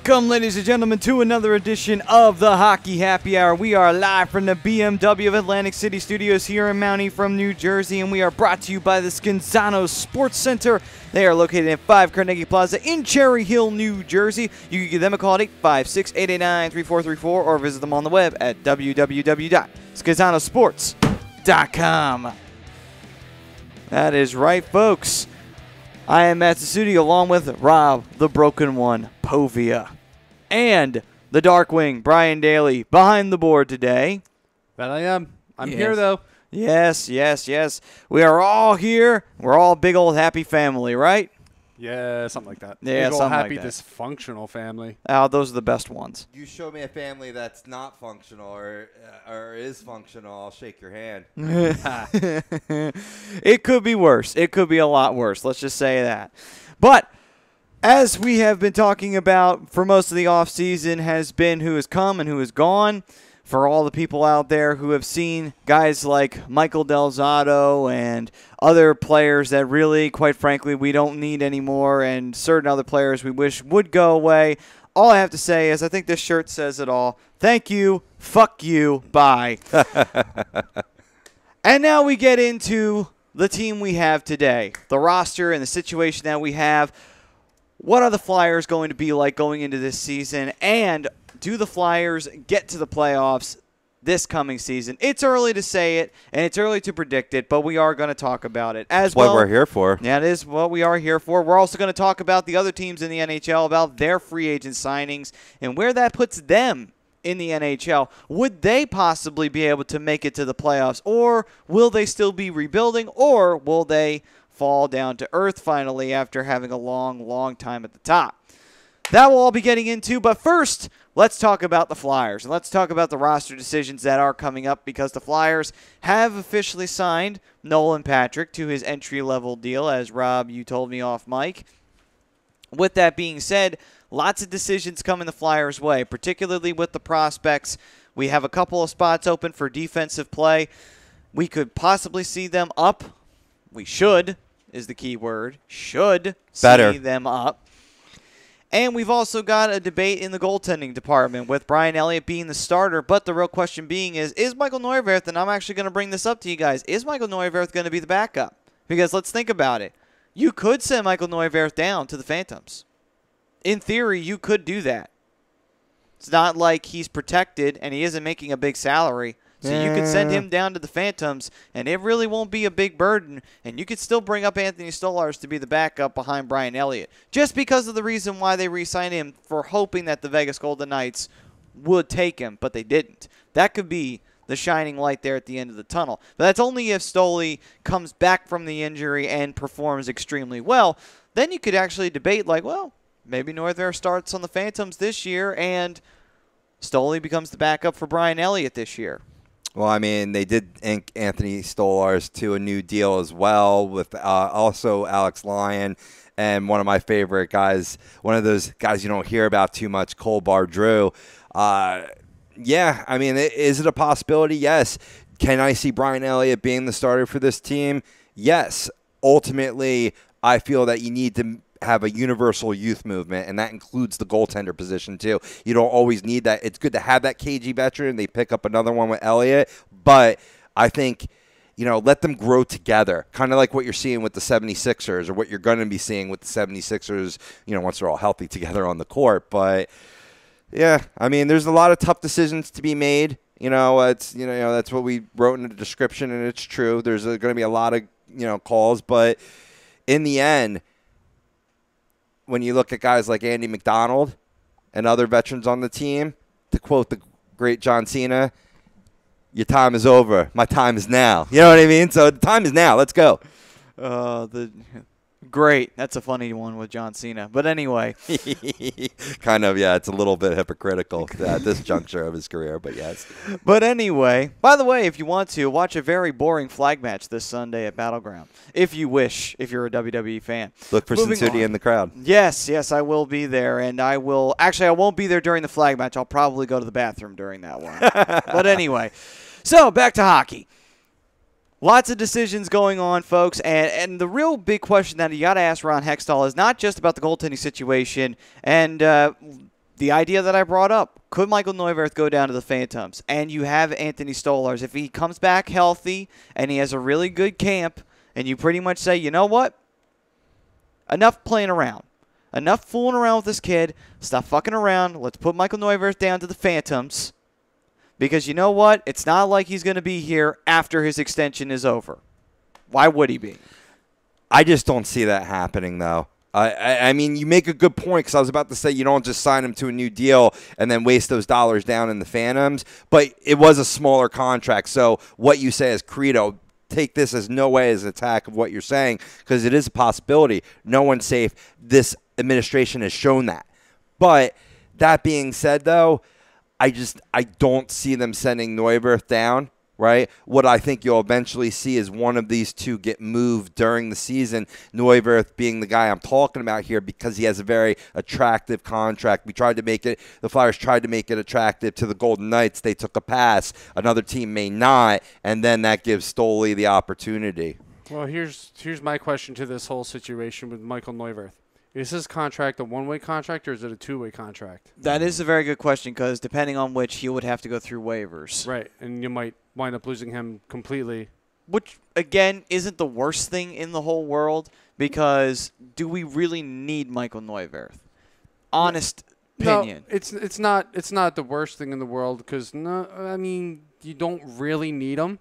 Welcome, ladies and gentlemen, to another edition of the Hockey Happy Hour. We are live from the BMW of Atlantic City Studios here in Mount Ephraim, New Jersey, and we are brought to you by the Scanzano Sports Center. They are located at 5 Carnegie Plaza in Cherry Hill, New Jersey. You can give them a call at 856-889-3434 or visit them on the web at www.scanzanosports.com. That is right, folks. I am Matt Sassuti along with Rob, the Broken One, Povia, and the Darkwing, Brian Daly, behind the board today. That I am. I'm here, though. Yes. We are all here. We're all a big old happy family, right? Yeah, something like that. Yeah, big old something happy like that. Dysfunctional family. Oh, those are the best ones. You show me a family that's not functional or is functional, I'll shake your hand. It could be worse. It could be a lot worse. Let's just say that. But as we have been talking about for most of the offseason has been who has come and who has gone. For all the people out there who have seen guys like Michael Del Zotto and other players that really, quite frankly, we don't need anymore, and certain other players we wish would go away, all I have to say is I think this shirt says it all. Thank you, fuck you, bye. And now we get into the team we have today, the roster and the situation that we have. What are the Flyers going to be like going into this season, and do the Flyers get to the playoffs this coming season? It's early to say it, and it's early to predict it, but we are going to talk about it. That's what we're here for. Yeah, it is what we are here for. We're also going to talk about the other teams in the NHL, about their free agent signings, and where that puts them in the NHL. Would they possibly be able to make it to the playoffs, or will they still be rebuilding, or will they fall down to earth finally after having a long time at the top? That we'll all be getting into, but first, let's talk about the Flyers, and let's talk about the roster decisions that are coming up, because the Flyers have officially signed Nolan Patrick to his entry-level deal, as Rob, you told me off mic. With that being said, lots of decisions coming the Flyers' way, particularly with the prospects. We have a couple of spots open for defensive play. We could possibly see them up. We should, is the key word. Should see them up. And we've also got a debate in the goaltending department with Brian Elliott being the starter. But the real question being is Michael Neuwirth, and I'm actually going to bring this up to you guys, is Michael Neuwirth going to be the backup? Because let's think about it. You could send Michael Neuwirth down to the Phantoms. In theory, you could do that. It's not like he's protected and he isn't making a big salary. So you could send him down to the Phantoms, and it really won't be a big burden, and you could still bring up Anthony Stolarz to be the backup behind Brian Elliott, just because of the reason why they re-signed him, for hoping that the Vegas Golden Knights would take him, but they didn't. That could be the shining light there at the end of the tunnel. But that's only if Stoley comes back from the injury and performs extremely well. Then you could actually debate, like, well, maybe Neuwirth starts on the Phantoms this year, and Stoley becomes the backup for Brian Elliott this year. Well, I mean, they did ink Anthony Stolarz to a new deal as well with also Alex Lyon and one of my favorite guys, one of those guys you don't hear about too much, Cole Bardreau. Yeah, I mean, is it a possibility? Yes. Can I see Brian Elliott being the starter for this team? Yes. Ultimately, I feel that you need to have a universal youth movement, and that includes the goaltender position too. You don't always need that. It's good to have that KG veteran. They pick up another one with Elliott, but I think, let them grow together, kind of like what you're seeing with the 76ers, or what you're going to be seeing with the 76ers, once they're all healthy together on the court. But yeah, I mean, there's a lot of tough decisions to be made. It's that's what we wrote in the description, and it's true. There's going to be a lot of calls, but in the end, when you look at guys like Andy McDonald and other veterans on the team, to quote the great John Cena, your time is over. My time is now. You know what I mean? So the time is now. Let's go. Great. That's a funny one with John Cena. But anyway. Kind of, yeah. It's a little bit hypocritical at this juncture of his career, but yes. But anyway, by the way, if you want to, watch a very boring flag match this Sunday at Battleground, if you wish, if you're a WWE fan. Look for Cincinnati in the crowd. Yes, I will be there. And I won't be there during the flag match. I'll probably go to the bathroom during that one. But anyway, so back to hockey. Lots of decisions going on, folks, and the real big question that you got to ask Ron Hextall is not just about the goaltending situation, and the idea that I brought up, could Michael Neuwirth go down to the Phantoms? And you have Anthony Stolarz. If he comes back healthy and he has a really good camp, and you pretty much say, you know what? Enough playing around. Enough fooling around with this kid. Stop fucking around. Let's put Michael Neuwirth down to the Phantoms. Because you know what? It's not like he's going to be here after his extension is over. Why would he be? I just don't see that happening, though. I mean, you make a good point, because I was about to say you don't just sign him to a new deal and then waste those dollars down in the Phantoms. But it was a smaller contract. So what you say is credo. Take this as no way as an attack of what you're saying, because it is a possibility. No one's safe. This administration has shown that. But that being said, though, I don't see them sending Neuwirth down, right? What I think you'll eventually see is one of these two get moved during the season, Neuwirth being the guy I'm talking about here because he has a very attractive contract. The Flyers tried to make it attractive to the Golden Knights. They took a pass. Another team may not, and then that gives Stoley the opportunity. Well, here's my question to this whole situation with Michael Neuwirth. Is his contract a one-way contract, or is it a two-way contract? That is a very good question, because depending on which, he would have to go through waivers. Right, and you might wind up losing him completely. Which, again, isn't the worst thing in the whole world, because do we really need Michael Neuwirth? Honest opinion. No, it's not the worst thing in the world, because, no, I mean, you don't really need him.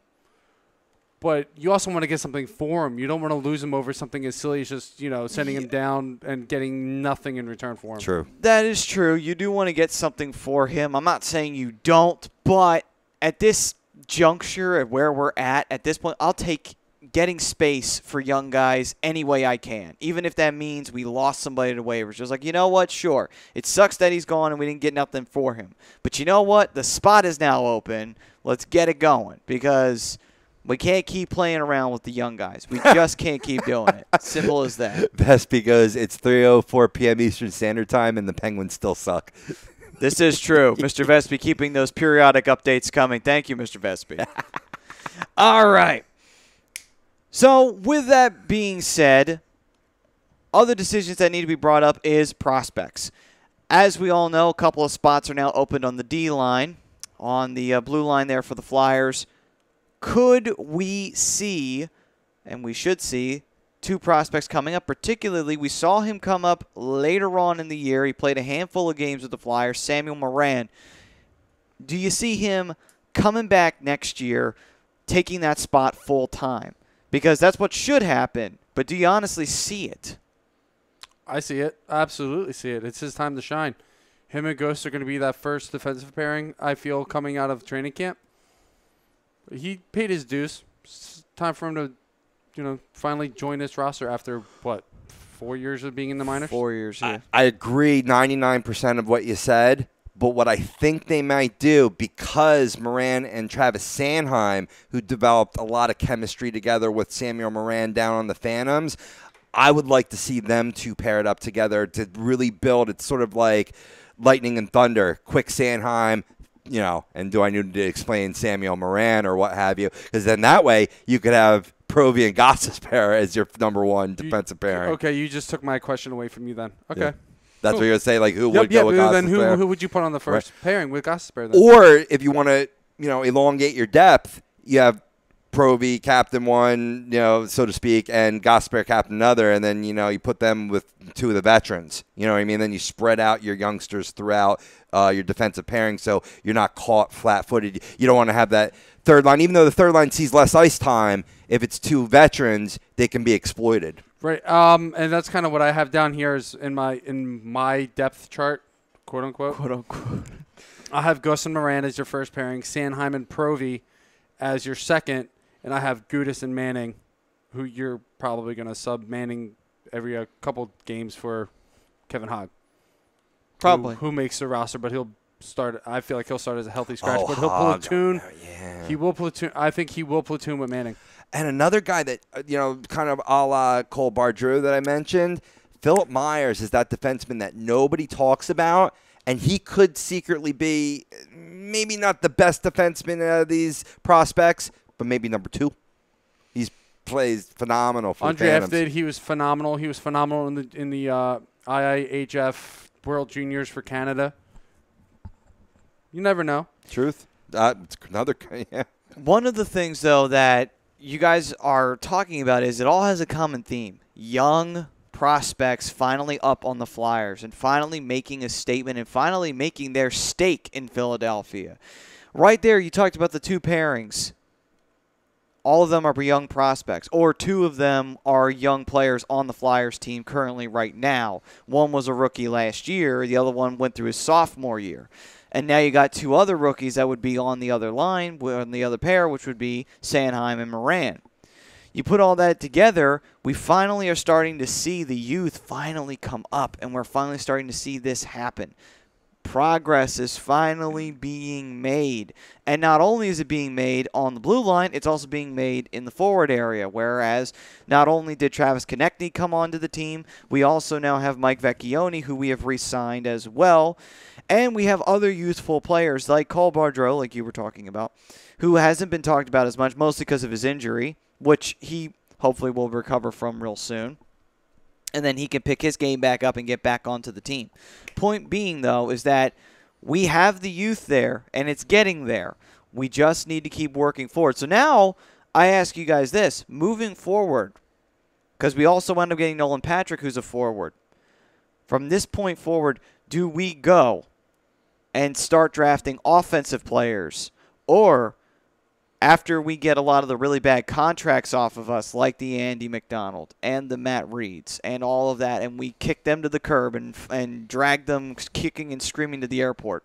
But you also want to get something for him. You don't want to lose him over something as silly as just, sending him down and getting nothing in return for him. True. That is true. You do want to get something for him. I'm not saying you don't, but at this juncture, at where we're at this point, I'll take getting space for young guys any way I can, even if that means we lost somebody to waivers. Just like, you know what? Sure. It sucks that he's gone and we didn't get nothing for him. But you know what? The spot is now open. Let's get it going, because we can't keep playing around with the young guys. We just can't keep doing it. Simple as that. That's because it's 3:04 p.m. Eastern Standard Time, and the Penguins still suck. This is true. Mr. Vespi keeping those periodic updates coming. Thank you, Mr. Vespi. All right. So with that being said, other decisions that need to be brought up is prospects. As we all know, a couple of spots are now opened on the D line, on the blue line there for the Flyers. Could we see, and we should see, two prospects coming up? Particularly, we saw him come up later on in the year. He played a handful of games with the Flyers, Samuel Morin. Do you see him coming back next year, taking that spot full time? Because that's what should happen. But do you honestly see it? I see it. I absolutely see it. It's his time to shine. Him and Ghost are going to be that first defensive pairing, I feel, coming out of training camp. He paid his dues. It's time for him to, finally join this roster after, 4 years of being in the minors? 4 years, yeah. I agree 99% of what you said, but what I think they might do, because Morin and Travis Sanheim, who developed a lot of chemistry together with Samuel Morin down on the Phantoms, I would like to see them two paired up together to really build. It's sort of like lightning and thunder. Quick Sanheim, and do I need to explain Samuel Morin or what have you? Because then that way you could have Provy and Goss's pair as your number one defensive pairing. Okay, you just took my question away from you then. Okay. Yeah. That's what you're going to say, like who would go with Goss's Goss's pair? Then who would you put on the first pairing with Goss's pair then? Or if you want to, elongate your depth, you have Provy, captain one, so to speak, and Gosper, captain another, and then, you put them with two of the veterans. You know what I mean? Then you spread out your youngsters throughout your defensive pairing so you're not caught flat-footed. You don't want to have that third line. Even though the third line sees less ice time, if it's two veterans, they can be exploited. Right. And that's kind of what I have down here is in my depth chart, quote-unquote. Quote-unquote. I have Gus and Moran as your first pairing, Sanheim and Provy as your second, and I have Gudis and Manning, who you're probably going to sub Manning every couple games for Kevin Hogg. Probably. Who makes the roster, but he'll start. I feel like he'll start as a healthy scratch, but he'll Hogg, platoon. Yeah. He will platoon. I think he will platoon with Manning. And another guy that, kind of a la Cole Bardreau that I mentioned, Philip Myers is that defenseman that nobody talks about, and he could secretly be maybe not the best defenseman out of these prospects, but maybe number two. He plays phenomenal for the Phantoms. Undrafted, he was phenomenal. He was phenomenal in the IIHF World Juniors for Canada. You never know. Truth. It's another. Yeah. One of the things, though, that you guys are talking about is it all has a common theme. Young prospects finally up on the Flyers and finally making a statement and finally making their stake in Philadelphia. Right there, you talked about the two pairings. All of them are young prospects, or two of them are young players on the Flyers team currently right now. One was a rookie last year. The other one went through his sophomore year. And now you got two other rookies that would be on the other line, on the other pair, which would be Sanheim and Moran. You put all that together, we finally are starting to see the youth finally come up, and we're finally starting to see this happen. Progress is finally being made. And not only is it being made on the blue line, it's also being made in the forward area, whereas not only did Travis Konechny come onto the team, we also now have Mike Vecchione, who we have re-signed as well. And we have other youthful players like Cole Bardreau, like you were talking about, who hasn't been talked about as much, mostly because of his injury, which he hopefully will recover from real soon. And then he can pick his game back up and get back onto the team. Point being, though, is that we have the youth there, and it's getting there. We just need to keep working forward. So now I ask you guys this. Moving forward, because we also end up getting Nolan Patrick, who's a forward. From this point forward, do we go and start drafting offensive players? Or after we get a lot of the really bad contracts off of us, like the Andy McDonald and the Matt Reeds and all of that, and we kick them to the curb and drag them kicking and screaming to the airport,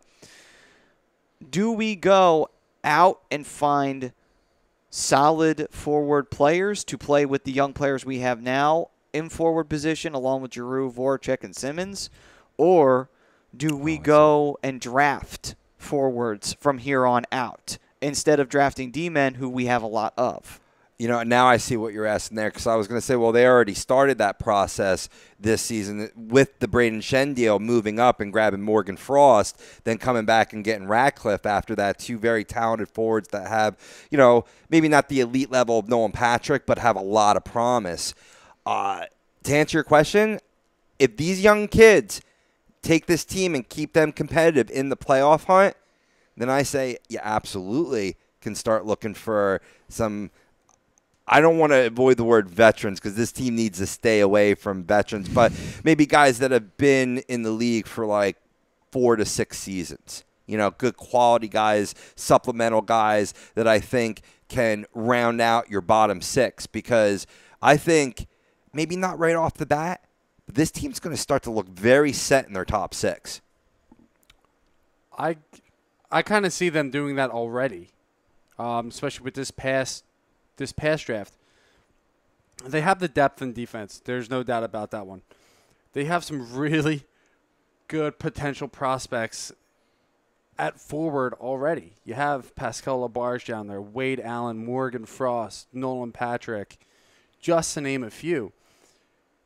do we go out and find solid forward players to play with the young players we have now in forward position, along with Giroux, Voracek, and Simmons? Or do we go and draft forwards from here on out, instead of drafting D-men who we have a lot of? You know, now I see what you're asking there, because I was going to say, well, they already started that process this season with the Braden Shen deal, moving up and grabbing Morgan Frost, then coming back and getting Ratcliffe after that. Two very talented forwards that have, you know, maybe not the elite level of Nolan Patrick, but have a lot of promise. To answer your question, if these young kids take this team and keep them competitive in the playoff hunt, then I say you absolutely can start looking for some. I don't want to avoid the word veterans, because this team needs to stay away from veterans, but maybe guys that have been in the league for like 4 to 6 seasons. You know, good quality guys, supplemental guys that I think can round out your bottom 6, because I think maybe not right off the bat, but this team's going to start to look very set in their top 6. I kind of see them doing that already, especially with this past draft. They have the depth in defense. There's no doubt about that one. They have some really good potential prospects at forward already. You have Pascal Labarge down there, Wade Allen, Morgan Frost, Nolan Patrick, just to name a few.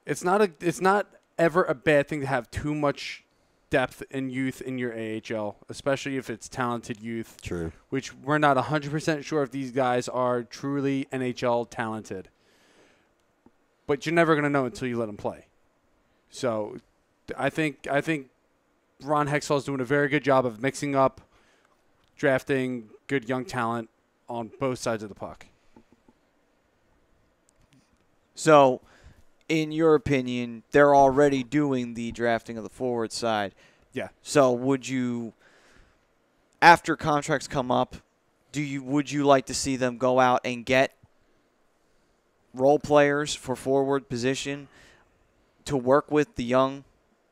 It's not ever a bad thing to have too much depth and youth in your AHL, especially if it's talented youth. True. Which we're not 100% sure if these guys are truly NHL talented. But you're never going to know until you let them play. So I think Ron Hextall is doing a very good job of mixing up drafting good young talent on both sides of the puck. So, in your opinion, they're already doing the drafting of the forward side. Yeah. So would you, after contracts come up, would you like to see them go out and get role players for forward position to work with the young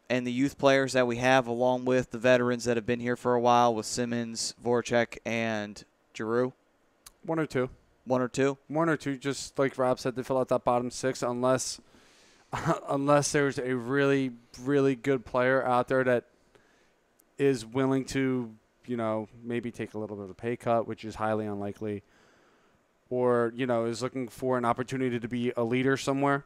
and the youth players that we have, along with the veterans that have been here for a while with Simmons, Voracek, and Giroux? One or two. One or two? One or two, just like Rob said, to fill out that bottom 6, unless there's a really, really good player out there that is willing to, you know, maybe take a little bit of a pay cut, which is highly unlikely, or, you know, is looking for an opportunity to be a leader somewhere.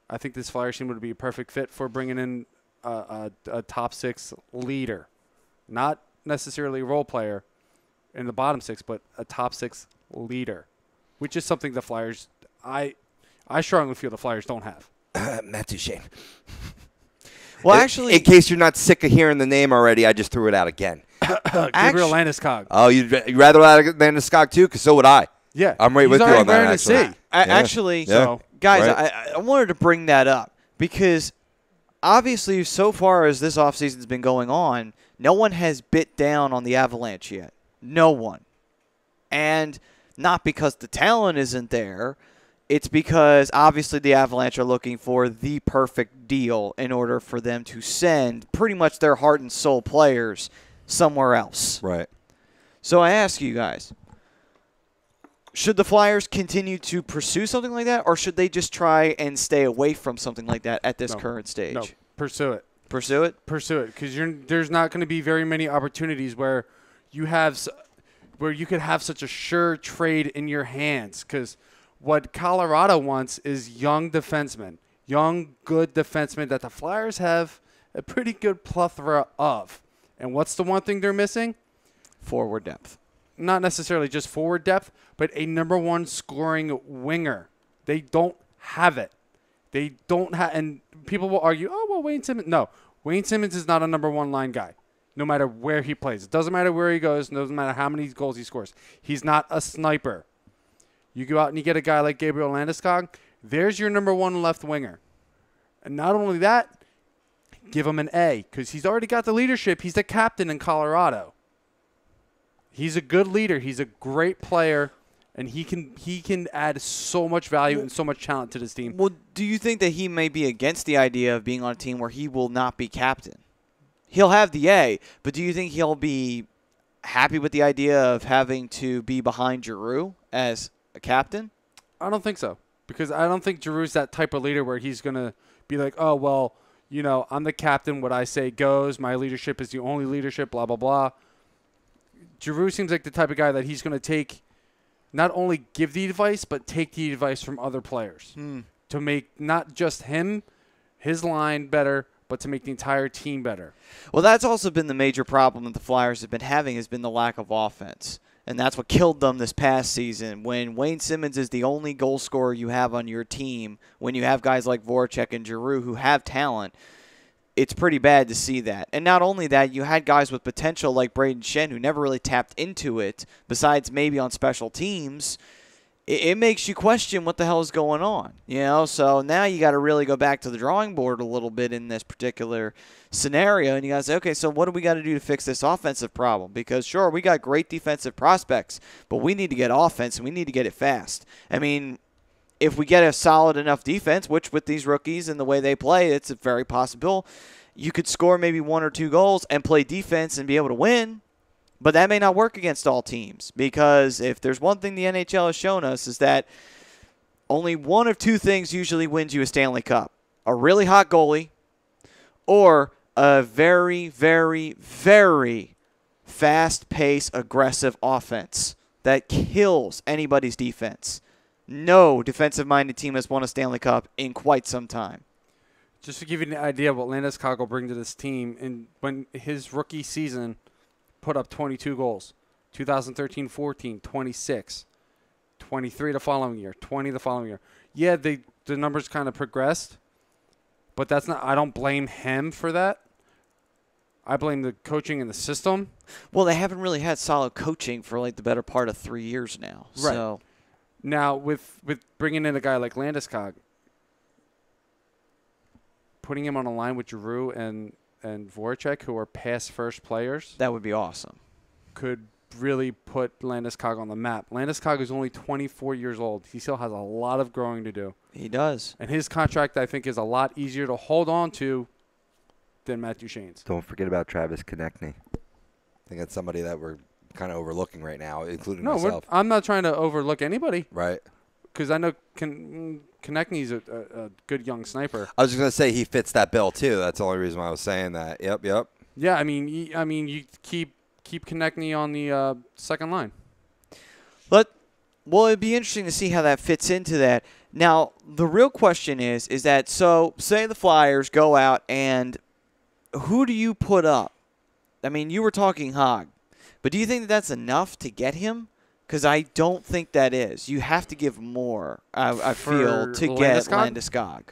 I think this Flyers team would be a perfect fit for bringing in a top 6 leader, not necessarily a role player in the bottom 6, but a top 6 leader, which is something the Flyers, I strongly feel the Flyers don't have. Matt Duchene. Well, actually, in case you're not sick of hearing the name already, I just threw it out again. Gabriel Landeskog. Oh, you'd rather Landeskog too? Because so would I. Yeah. I'm right with you on that, actually. Actually, guys, right. I wanted to bring that up because obviously so far as this offseason's been going on, no one has bit down on the Avalanche yet. No one. And not because the talent isn't there. It's because obviously the Avalanche are looking for the perfect deal in order for them to send pretty much their heart and soul players somewhere else. Right. So I ask you guys, should the Flyers continue to pursue something like that, or should they just try and stay away from something like that at this current stage? No, pursue it. Pursue it? Pursue it, because there's not going to be very many opportunities where you could have such a sure trade in your hands, because what Colorado wants is young defensemen, young, good defensemen that the Flyers have a pretty good plethora of. And what's the one thing they're missing? Forward depth. Not necessarily just forward depth, but a number one scoring winger. They don't have it. They don't have, and people will argue, oh, well, Wayne Simmons. No, Wayne Simmons is not a number one line guy, no matter where he plays. It doesn't matter where he goes. It doesn't matter how many goals he scores. He's not a sniper. You go out and you get a guy like Gabriel Landeskog, there's your number one left winger. And not only that, give him an A, because he's already got the leadership. He's the captain in Colorado. He's a good leader. He's a great player, and he can add so much value and so much talent to this team. Well, do you think that he may be against the idea of being on a team where he will not be captain? He'll have the A, but do you think he'll be happy with the idea of having to be behind Giroux as a captain? I don't think so, because I don't think Giroux's that type of leader where he's going to be like, oh, well, you know, I'm the captain. What I say goes. My leadership is the only leadership, blah, blah, blah. Giroux seems like the type of guy that he's going to take, not only give the advice, but take the advice from other players to make not just him, his line better, but to make the entire team better. Well, that's also been the major problem that the Flyers have been having, has been the lack of offense. And that's what killed them this past season. When Wayne Simmons is the only goal scorer you have on your team, when you have guys like Voracek and Giroux who have talent, it's pretty bad to see that. And not only that, you had guys with potential like Braden Shen who never really tapped into it, besides maybe on special teams. It makes you question what the hell is going on, you know? So now you got to really go back to the drawing board a little bit in this particular scenario, and you got to say, okay, so what do we got to do to fix this offensive problem? Because, sure, we got great defensive prospects, but we need to get offense, and we need to get it fast. I mean, if we get a solid enough defense, which with these rookies and the way they play, it's very possible, you could score maybe 1 or 2 goals and play defense and be able to win. But that may not work against all teams, because if there's one thing the NHL has shown us is that only one of 2 things usually wins you a Stanley Cup. A really hot goalie or a very, very, very fast-paced, aggressive offense that kills anybody's defense. No defensive-minded team has won a Stanley Cup in quite some time. Just to give you an idea of what Landeskog will bring to this team, and when his rookie season put up 22 goals. 2013-14, 26. 23 the following year, 20 the following year. Yeah, the numbers kind of progressed, but that's not. I don't blame him for that. I blame the coaching and the system. Well, they haven't really had solid coaching for like the better part of 3 years now. Right. So now with bringing in a guy like Landeskog, putting him on a line with Giroux and Voracek, who are pass-first players, that would be awesome. Could really put Landeskog on the map. Landeskog is only 24 years old. He still has a lot of growing to do. He does. And his contract, I think, is a lot easier to hold on to than Matt Duchene's. Don't forget about Travis Konechny. I think that's somebody that we're kind of overlooking right now, including myself. I'm not trying to overlook anybody. Right. Because I know Konechny's a good young sniper. I was just going to say he fits that bill, too. That's the only reason why I was saying that. Yep. Yeah, I mean, you keep Konechny on the second line. Well, it'd be interesting to see how that fits into that. Now, the real question is that, so say the Flyers go out and who do you put up? I mean, you were talking Hogg, but do you think that that's enough to get him? Because I don't think that is. You have to give more, I feel, to get Landeskog.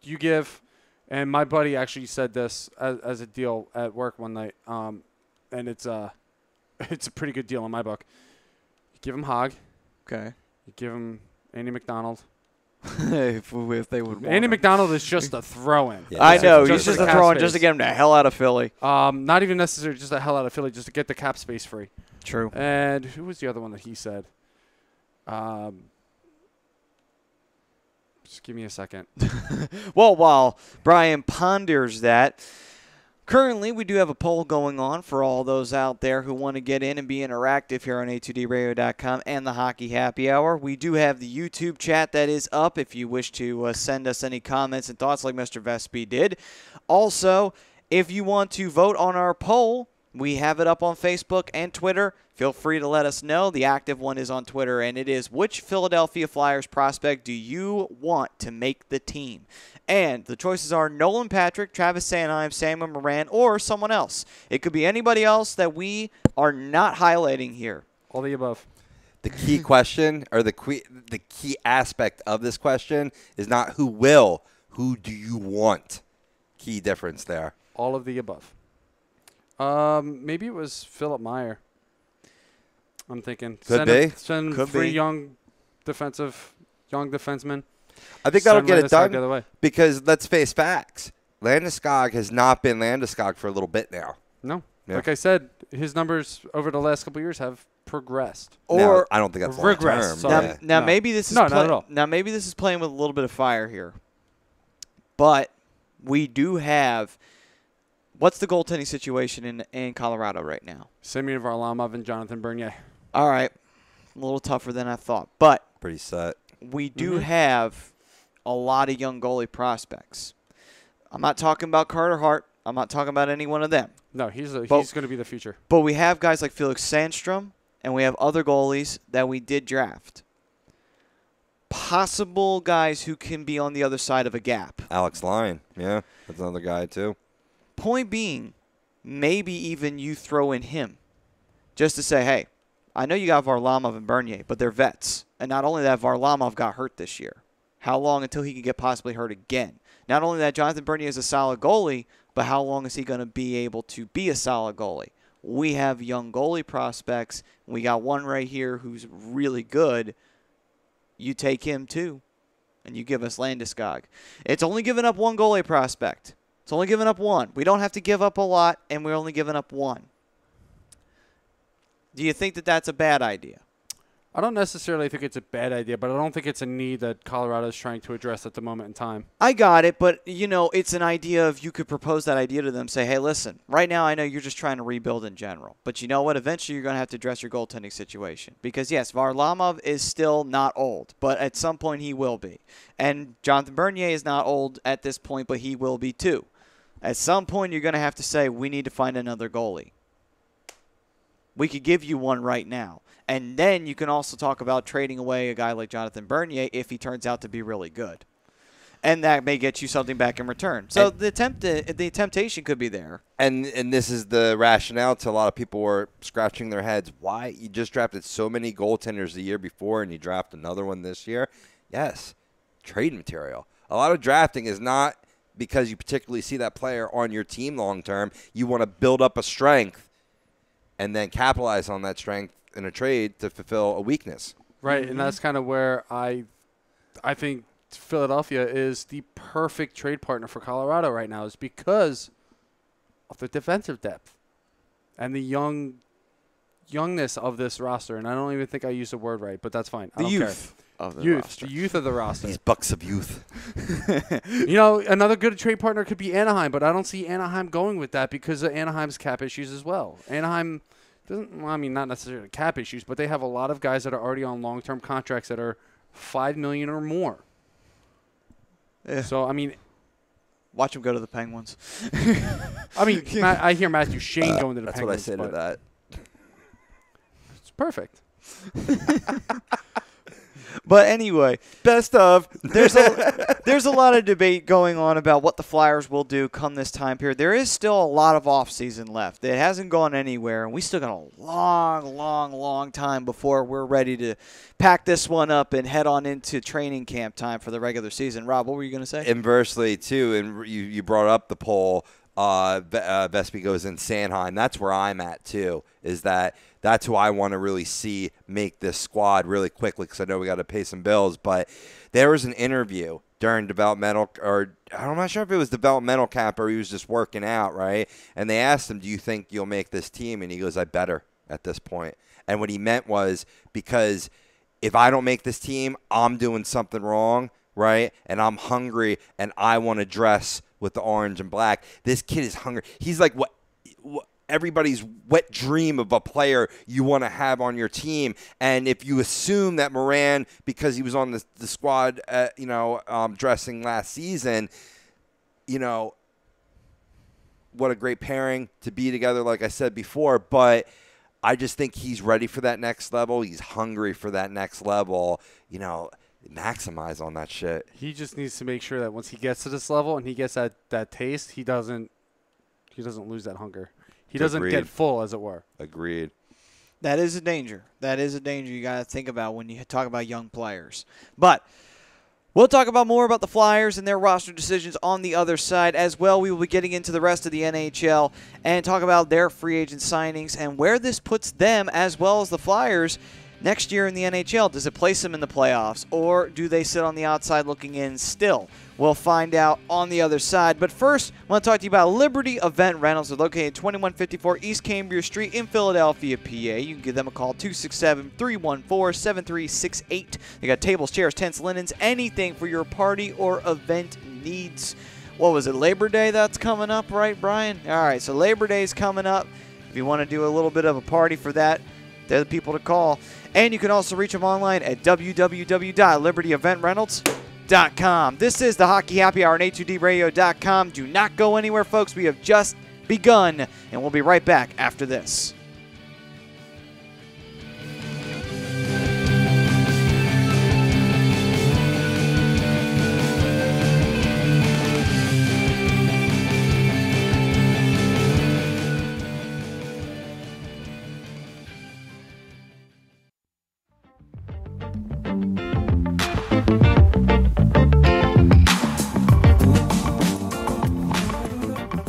You give And my buddy actually said this as a deal at work one night, and it's a pretty good deal in my book. You give him Hogg. Okay. You give him Andy McDonald. if they would want Andy him. McDonald is just a throw-in. Yeah, I know. Just He's just for a the throw cap in just to space. get him the hell out of Philly. Not even necessarily just the hell out of Philly, just to get the cap space free. True. And who was the other one that he said? Just give me a second. Well, while Brian ponders that, currently we do have a poll going on for all those out there who want to get in and be interactive here on A2DRadio.com and the Hockey Happy Hour. We do have the YouTube chat that is up if you wish to send us any comments and thoughts like Mr. Vespi did. Also, if you want to vote on our poll, we have it up on Facebook and Twitter. Feel free to let us know. The active one is on Twitter, and it is, which Philadelphia Flyers prospect do you want to make the team? And the choices are Nolan Patrick, Travis Sanheim, Samuel Moran, or someone else. It could be anybody else that we are not highlighting here. All the above. The key question, or the key aspect of this question, is not who will, who do you want? Key difference there. All of the above. Maybe it was Philip Meyer. I'm thinking. Could be. Send Could three be. young defensemen. I think that'll Send get it Landeskog done the other way. because let's face facts. Landeskog has not been Landeskog for a little bit now. No. Yeah. Like I said, his numbers over the last couple of years have progressed. Or I don't think that's long regress, term. sorry. Yeah. Now No. maybe this is No, not at all. Now maybe this is playing with a little bit of fire here. But we do have what's the goaltending situation in Colorado right now? Semyon Varlamov and Jonathan Bernier. All right. A little tougher than I thought. But Pretty set. we do have a lot of young goalie prospects. I'm not talking about Carter Hart. I'm not talking about any one of them. No, he's going to be the future. But we have guys like Felix Sandstrom, and we have other goalies that we did draft. Possible guys who can be on the other side of a gap. Alex Lyon. Yeah, that's another guy too. Point being, maybe even you throw in him just to say, hey, I know you got Varlamov and Bernier, but they're vets. And not only that, Varlamov got hurt this year. How long until he could get possibly hurt again? Not only that, Jonathan Bernier is a solid goalie, but how long is he going to be able to be a solid goalie? We have young goalie prospects. We got one right here who's really good. You take him too, and you give us Landeskog. It's only giving up one goalie prospect. It's only giving up one. We don't have to give up a lot, and we're only giving up one. Do you think that that's a bad idea? I don't necessarily think it's a bad idea, but I don't think it's a need that Colorado is trying to address at the moment in time. I got it, but, it's an idea of you could propose that idea to them. Say, hey, listen, right now I know you're just trying to rebuild in general. But you know what? Eventually you're going to have to address your goaltending situation. Because, yes, Varlamov is still not old, but at some point he will be. And Jonathan Bernier is not old at this point, but he will be too. At some point you're going to have to say, we need to find another goalie. We could give you one right now. And then you can also talk about trading away a guy like Jonathan Bernier if he turns out to be really good. And that may get you something back in return. So the temptation could be there. And this is the rationale to a lot of people who are scratching their heads. Why? You just drafted so many goaltenders the year before and you draft another one this year? Yes, trade material. A lot of drafting is not because you particularly see that player on your team long term. You want to build up a strength and then capitalize on that strength in a trade to fulfill a weakness. Right, and that's kind of where I think Philadelphia is the perfect trade partner for Colorado right now, is because of the defensive depth and the youngness of this roster. And I don't even think I used the word right, but that's fine. I don't care. Of the Youth, roster. the youth of the roster. These bucks of youth. Another good trade partner could be Anaheim, but I don't see Anaheim going with that because of Anaheim's cap issues as well. Anaheim doesn't, not necessarily cap issues, but they have a lot of guys that are already on long-term contracts that are $5 million or more. Yeah. So, Watch him go to the Penguins. I hear Matthew Shane going to the That's Penguins. what I say to that. It's perfect. But anyway, Best of. there's a lot of debate going on about what the Flyers will do come this time period. There is still a lot of offseason left. It hasn't gone anywhere, and we still got a long time before we're ready to pack this one up and head on into training camp time for the regular season. Rob, what were you going to say? Inversely, too, and you brought up the poll, Vespi goes in Sanheim. That's where I'm at, too, is that's who I want to really see make this squad really quickly because I know we got to pay some bills. But there was an interview during developmental, or I'm not sure if it was developmental camp or he was just working out, right? And they asked him, do you think you'll make this team? And he goes, I better at this point. And what he meant was because if I don't make this team, I'm doing something wrong, right? And I'm hungry and I want to dress with the orange and black. This kid is hungry. He's like what everybody's wet dream of a player you want to have on your team. And if you assume that Moran, because he was on the squad, dressing last season, what a great pairing to be together, like I said before. But I just think he's ready for that next level. He's hungry for that next level. Maximize on that shit. He just needs to make sure that once he gets to this level and he gets that taste, he doesn't lose that hunger. He doesn't get full, as it were. Agreed. That is a danger. That is a danger you got to think about when you talk about young players. But we'll talk about more about the Flyers and their roster decisions on the other side as well. We will be getting into the rest of the NHL and talk about their free agent signings and where this puts them as well as the Flyers next year in the NHL. Does it place them in the playoffs, or do they sit on the outside looking in still? We'll find out on the other side. But first, I want to talk to you about Liberty Event Rentals. They're located at 2154 East Cambria Street in Philadelphia, PA. You can give them a call, 267-314-7368. They got tables, chairs, tents, linens, anything for your party or event needs. What was it, Labor Day that's coming up, right, Brian? All right, so Labor Day is coming up. If you want to do a little bit of a party for that, they're the people to call. And you can also reach them online at www.libertyeventreynolds.com. This is the Hockey Happy Hour on A2DRadio.com. Do not go anywhere, folks. We have just begun, and we'll be right back after this.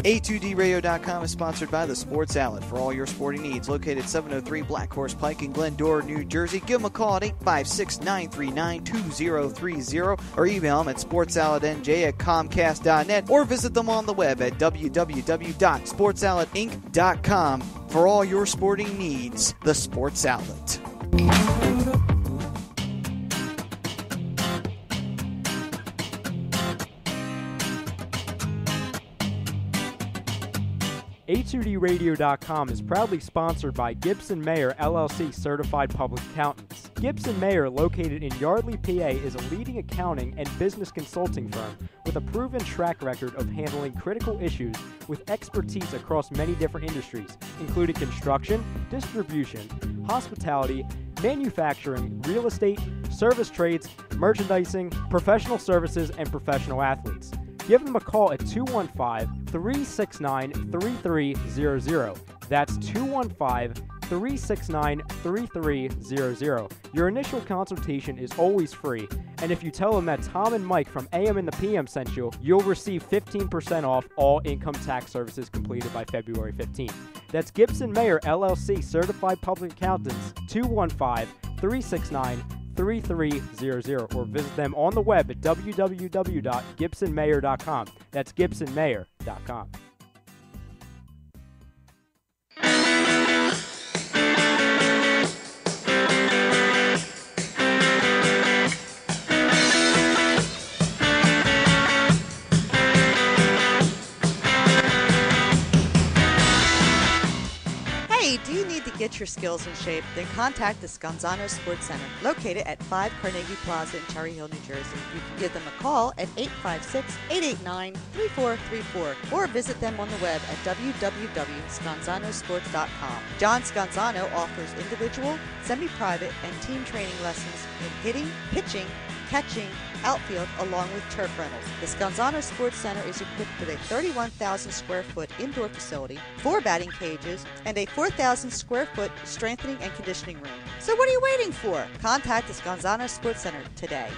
A2DRadio.com is sponsored by The Sports Outlet for all your sporting needs. Located at 703 Black Horse Pike in Glendora, New Jersey. Give them a call at 856-939-2030 or email them at sportsoutletnj@comcast.net or visit them on the web at www.sportsoutletinc.com for all your sporting needs. The Sports Outlet. A2DRadio.com is proudly sponsored by Gibson Mayer LLC Certified Public Accountants. Gibson Mayer, located in Yardley, PA, is a leading accounting and business consulting firm with a proven track record of handling critical issues with expertise across many different industries, including construction, distribution, hospitality, manufacturing, real estate, service trades, merchandising, professional services, and professional athletes. Give them a call at 215-369-3300. That's 215-369-3300. Your initial consultation is always free, and if you tell them that Tom and Mike from AM and the PM sent you, you'll receive 15% off all income tax services completed by February 15th. That's Gibson Mayer LLC Certified Public Accountants, 215-369-3300, or visit them on the web at www.gibsonmayer.com. That's gibsonmayer.com. Do you need to get Want your skills in shape? Then contact the Scanzano Sports Center, located at 5 Carnegie Plaza in Cherry Hill, New Jersey. You can give them a call at 856-889-3434 or visit them on the web at www.scanzanosports.com. John Scanzano offers individual, semi-private, and team training lessons in hitting, pitching, catching, outfield, along with turf rentals. The Scanzano Sports Center is equipped with a 31,000 square foot indoor facility, 4 batting cages, and a 4,000 square foot strengthening and conditioning room. So what are you waiting for? Contact the Scanzano Sports Center today.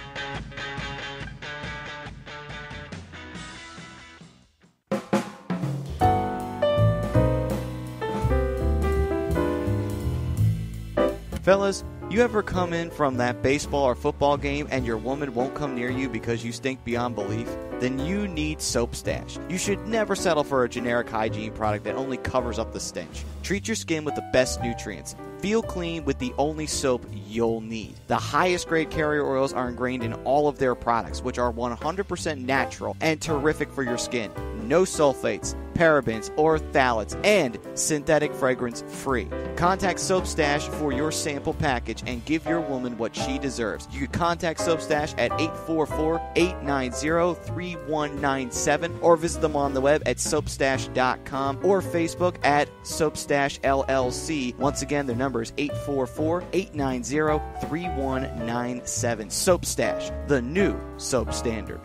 Fellas, you ever come in from that baseball or football game and your woman won't come near you because you stink beyond belief? Then you need Soap Stash. You should never settle for a generic hygiene product that only covers up the stench. Treat your skin with the best nutrients. Feel clean with the only soap you'll need. The highest grade carrier oils are ingrained in all of their products, which are 100% natural and terrific for your skin. No sulfates, parabens, or phthalates, and synthetic fragrance free. Contact Soap Stash for your sample package and give your woman what she deserves. You can contact Soap Stash at 844-890-3197 or visit them on the web at soapstash.com or Facebook at Soapstash LLC. Once again, their number is 844-890-3197. Soap Stash, the new soap standard.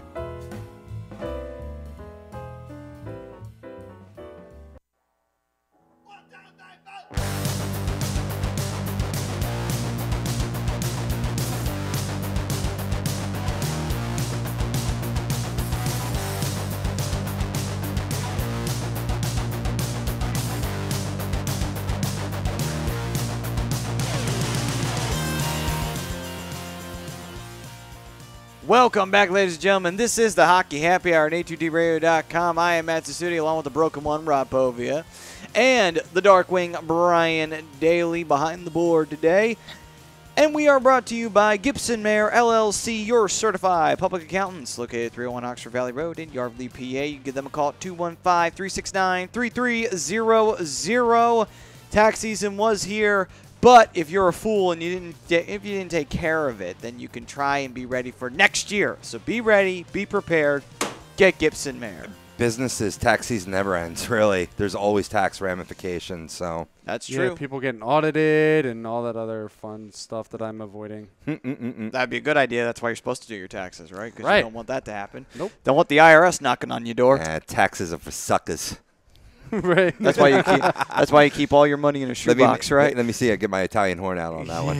Welcome back, ladies and gentlemen. This is the Hockey Happy Hour at A2DRadio.com. I am Matt Sassuti, along with the Broken One, Rob Povia, and the Dark Wing, Brian Daly, behind the board today. And we are brought to you by Gibson Mayer, LLC, your certified public accountants, located at 301 Oxford Valley Road in Yardley, PA. You can give them a call at 215-369-3300. Tax season was here. But if you're a fool and if you didn't take care of it, then you can try and be ready for next year. So be ready, be prepared, get Gibson Mayer. Businesses, tax season never ends, really. There's always tax ramifications, so. That's true. Yeah, people getting audited and all that other fun stuff that I'm avoiding. That'd be a good idea. That's why you're supposed to do your taxes, right? Because Right. you don't want that to happen. Nope. Don't want the IRS knocking on your door. Taxes are for suckers. Right. That's why you keep. That's why you keep all your money in a shoebox, right? Let me see. I get my Italian horn out on that one.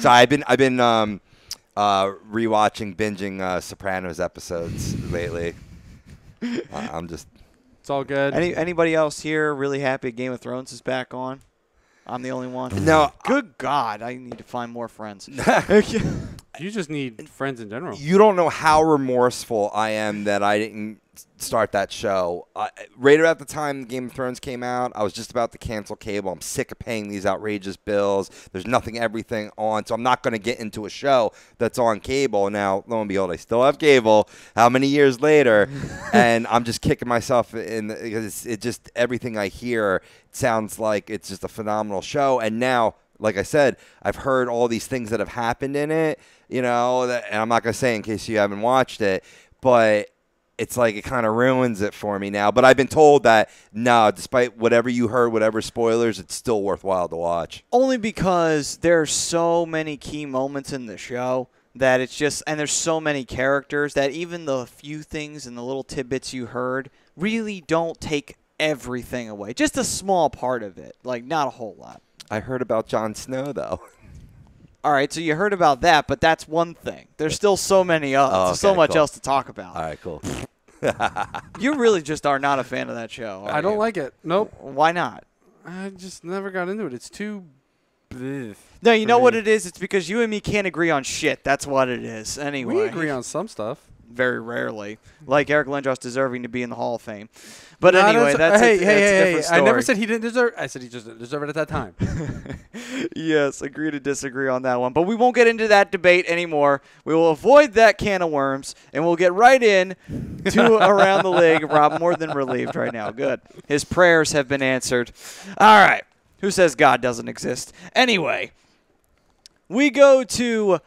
So I've been rewatching, binging Sopranos episodes lately. I'm just. It's all good. Anybody else here really happy Game of Thrones is back on? I'm the only one. No. Good God, I need to find more friends. You just need friends in general. You don't know how remorseful I am that I didn't start that show. Right about the time Game of Thrones came out, I was just about to cancel cable. I'm sick of paying these outrageous bills. There's everything on, so I'm not going to get into a show that's on cable. Now, lo and behold, I still have cable. How many years later? And I'm just kicking myself in because it just everything I hear sounds like it's just a phenomenal show. And now, like I said, I've heard all these things that have happened in it, and I'm not going to say in case you haven't watched it, but it's like it kind of ruins it for me now. But I've been told that, no, despite whatever you heard, whatever spoilers, it's still worthwhile to watch. Only because there's so many key moments in the show that it's just, and there's so many characters that even the few things and the little tidbits you heard really don't take everything away. Just a small part of it, like not a whole lot. I heard about Jon Snow, though. All right, so you heard about that, but that's one thing. There's still so many others. So much else to talk about. All right, cool. You really just are not a fan of that show. I don't like it. Nope. Why not? I just never got into it. It's too. Bleh No, you know me. what it is? It's because you and me can't agree on shit. That's what it is. Anyway. We agree on some stuff. Very rarely. Like Eric Lindros deserving to be in the Hall of Fame. But No, anyway, that's a different story. I never said he didn't deserve it. I said he just didn't deserve it at that time. Yes, agree to disagree on that one. But we won't get into that debate anymore. We will avoid that can of worms, and we'll get right in to Around the League. Rob, more than relieved right now. Good. His prayers have been answered. All right. Who says God doesn't exist? Anyway, we go to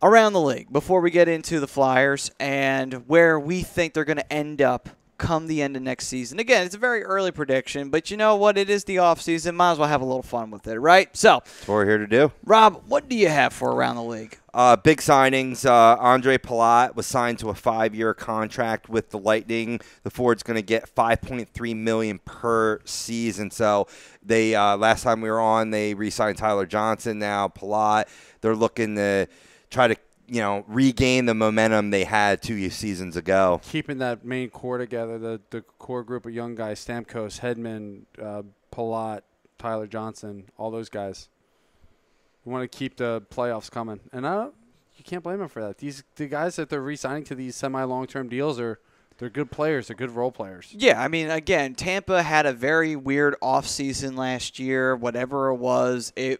around the league before we get into the Flyers and where we think they're going to end up come the end of next season. Again, it's a very early prediction, but you know what? It is the offseason. Might as well have a little fun with it, right? So, That's what we're here to do. Rob, what do you have for around the league? Big signings. Andre Palat was signed to a 5-year contract with the Lightning. The forward's going to get $5.3 million per season. So they last time we were on, they re-signed Tyler Johnson. Now Palat, they're looking to try to regain the momentum they had 2 seasons ago. Keeping that main core together, the core group of young guys, Stamkos, Hedman, Palat, Tyler Johnson, all those guys. We want to keep the playoffs coming. And you can't blame them for that. The guys that they're re-signing to these semi-long-term deals they're good players. They're good role players. Yeah, I mean, again, Tampa had a very weird offseason last year. Whatever it was, it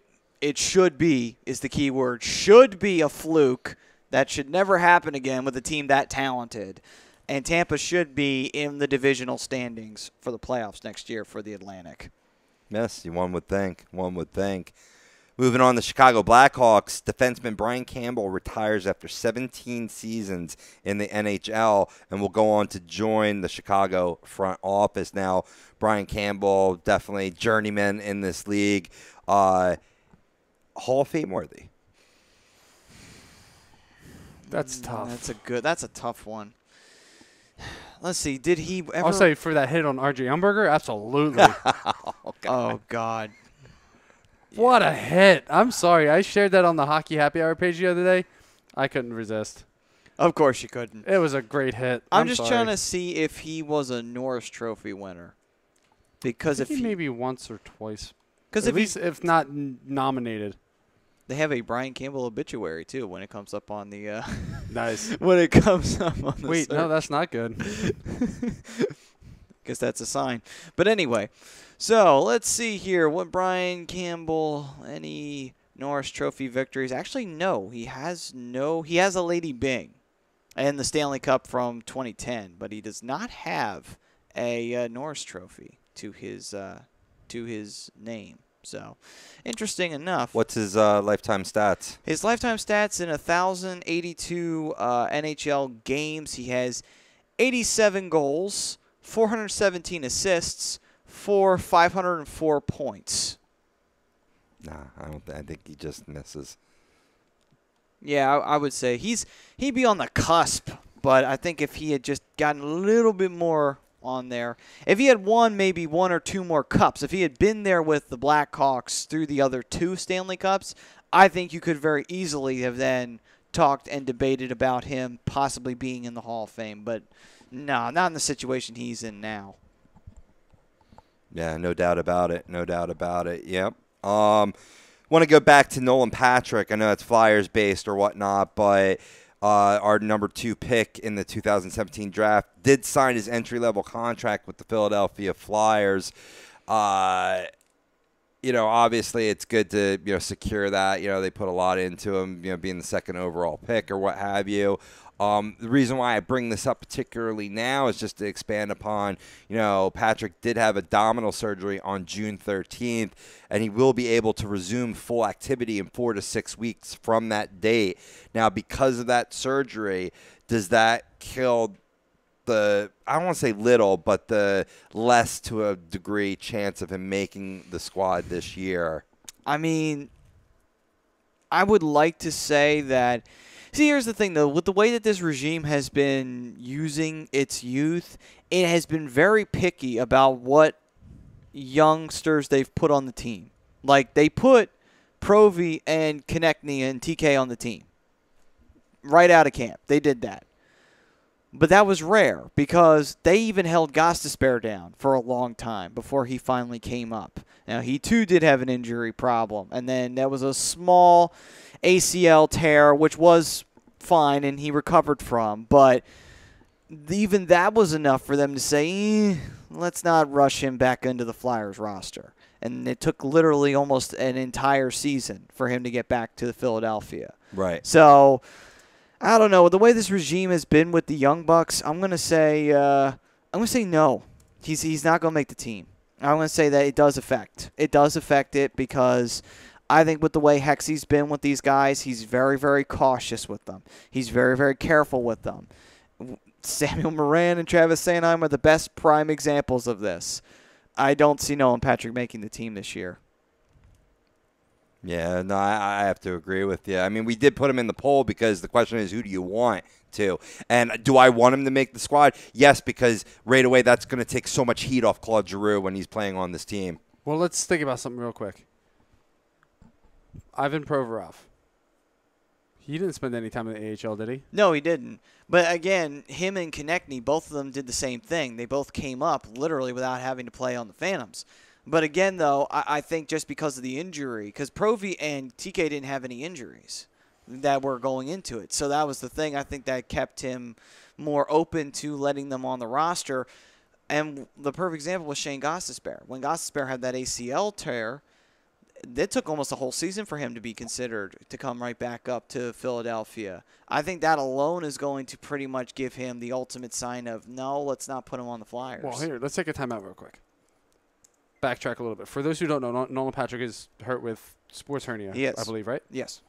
should be, is the key word, should be a fluke. That should never happen again with a team that talented. And Tampa should be in the divisional standings for the playoffs next year for the Atlantic. Yes, one would think. One would think. Moving on, the Chicago Blackhawks, defenseman Brian Campbell retires after 17 seasons in the NHL and will go on to join the Chicago front office. Now, Brian Campbell, definitely journeyman in this league. Hall of Fame worthy. That's tough. That's a tough one. Let's see. Did he ever? I'll say for that hit on R.J. Umberger, absolutely. Oh God. What a hit. I'm sorry. I shared that on the Hockey Happy Hour page the other day. I couldn't resist. Of course you couldn't. It was a great hit. I'm just trying to see if he was a Norris Trophy winner. Because if he maybe once or twice. Because if not nominated. They have a Brian Campbell obituary too when it comes up on the nice. When it comes up on the Wait, search. no, that's not good. Guess that's a sign. But anyway, so let's see here. What Brian Campbell, any Norris Trophy victories? Actually, no. He has a Lady Byng and the Stanley Cup from 2010, but he does not have a Norris Trophy to his name. So, interesting enough. What's his lifetime stats? His lifetime stats in 1,082 NHL games. He has 87 goals, 417 assists, for 504 points. Nah, I think he just misses. Yeah, I would say he'd be on the cusp, but I think if he had just gotten a little bit more on there. If he had won maybe one or two more cups, if he had been there with the Blackhawks through the other two Stanley Cups, I think you could very easily have then talked and debated about him possibly being in the Hall of Fame. But no, not in the situation he's in now. Yeah, no doubt about it. No doubt about it. Yep. Want to go back to Nolan Patrick. I know it's Flyers-based or whatnot, but our number 2 pick in the 2017 draft did sign his entry-level contract with the Philadelphia Flyers. Obviously it's good to, secure that. They put a lot into him, being the second overall pick or what have you. The reason why I bring this up particularly now is just to expand upon, Patrick did have abdominal surgery on June 13th, and he will be able to resume full activity in 4 to 6 weeks from that date. Now, because of that surgery, does that kill I don't want to say little, but the less to a degree chance of him making the squad this year? I mean, I would like to say that. See, here's the thing, though. With the way that this regime has been using its youth, it has been very picky about what youngsters they've put on the team. Like, they put Provy and Konechny and TK on the team right out of camp. They did that. But that was rare because they even held Gostisbehere down for a long time before he finally came up. Now, he too did have an injury problem, and then there was a small ACL tear, which was fine and he recovered from. But even that was enough for them to say, let's not rush him back into the Flyers roster. And it took literally almost an entire season for him to get back to Philadelphia. Right. So I don't know. The way this regime has been with the Young Bucks, I'm gonna say no. He's not gonna make the team. I'm going to say that it does affect. It does affect it because I think with the way Hexy's been with these guys, he's very, very cautious with them. He's very, very careful with them. Samuel Moran and Travis Sanheim are the best prime examples of this. I don't see Nolan Patrick making the team this year. Yeah, no, I have to agree with you. I mean, we did put him in the poll because the question is, who do you want to? And do I want him to make the squad? Yes, because right away that's going to take so much heat off Claude Giroux when he's playing on this team. Well, let's think about something real quick. Ivan Provorov. He didn't spend any time in the AHL, did he? No, he didn't. But again, him and Konechny, both of them did the same thing. They both came up literally without having to play on the Phantoms. But again, though, I think just because of the injury, because Provi and TK didn't have any injuries that were going into it. So that was the thing. I think that kept him more open to letting them on the roster. And the perfect example was Shane Gostisbehere. When Gostisbehere had that ACL tear, it took almost a whole season for him to be considered to come right back up to Philadelphia. I think that alone is going to pretty much give him the ultimate sign of, no, let's not put him on the Flyers. Well, here, let's take a timeout real quick. Backtrack a little bit. For those who don't know, Nolan Patrick is hurt with sports hernia, I believe, right? Yes.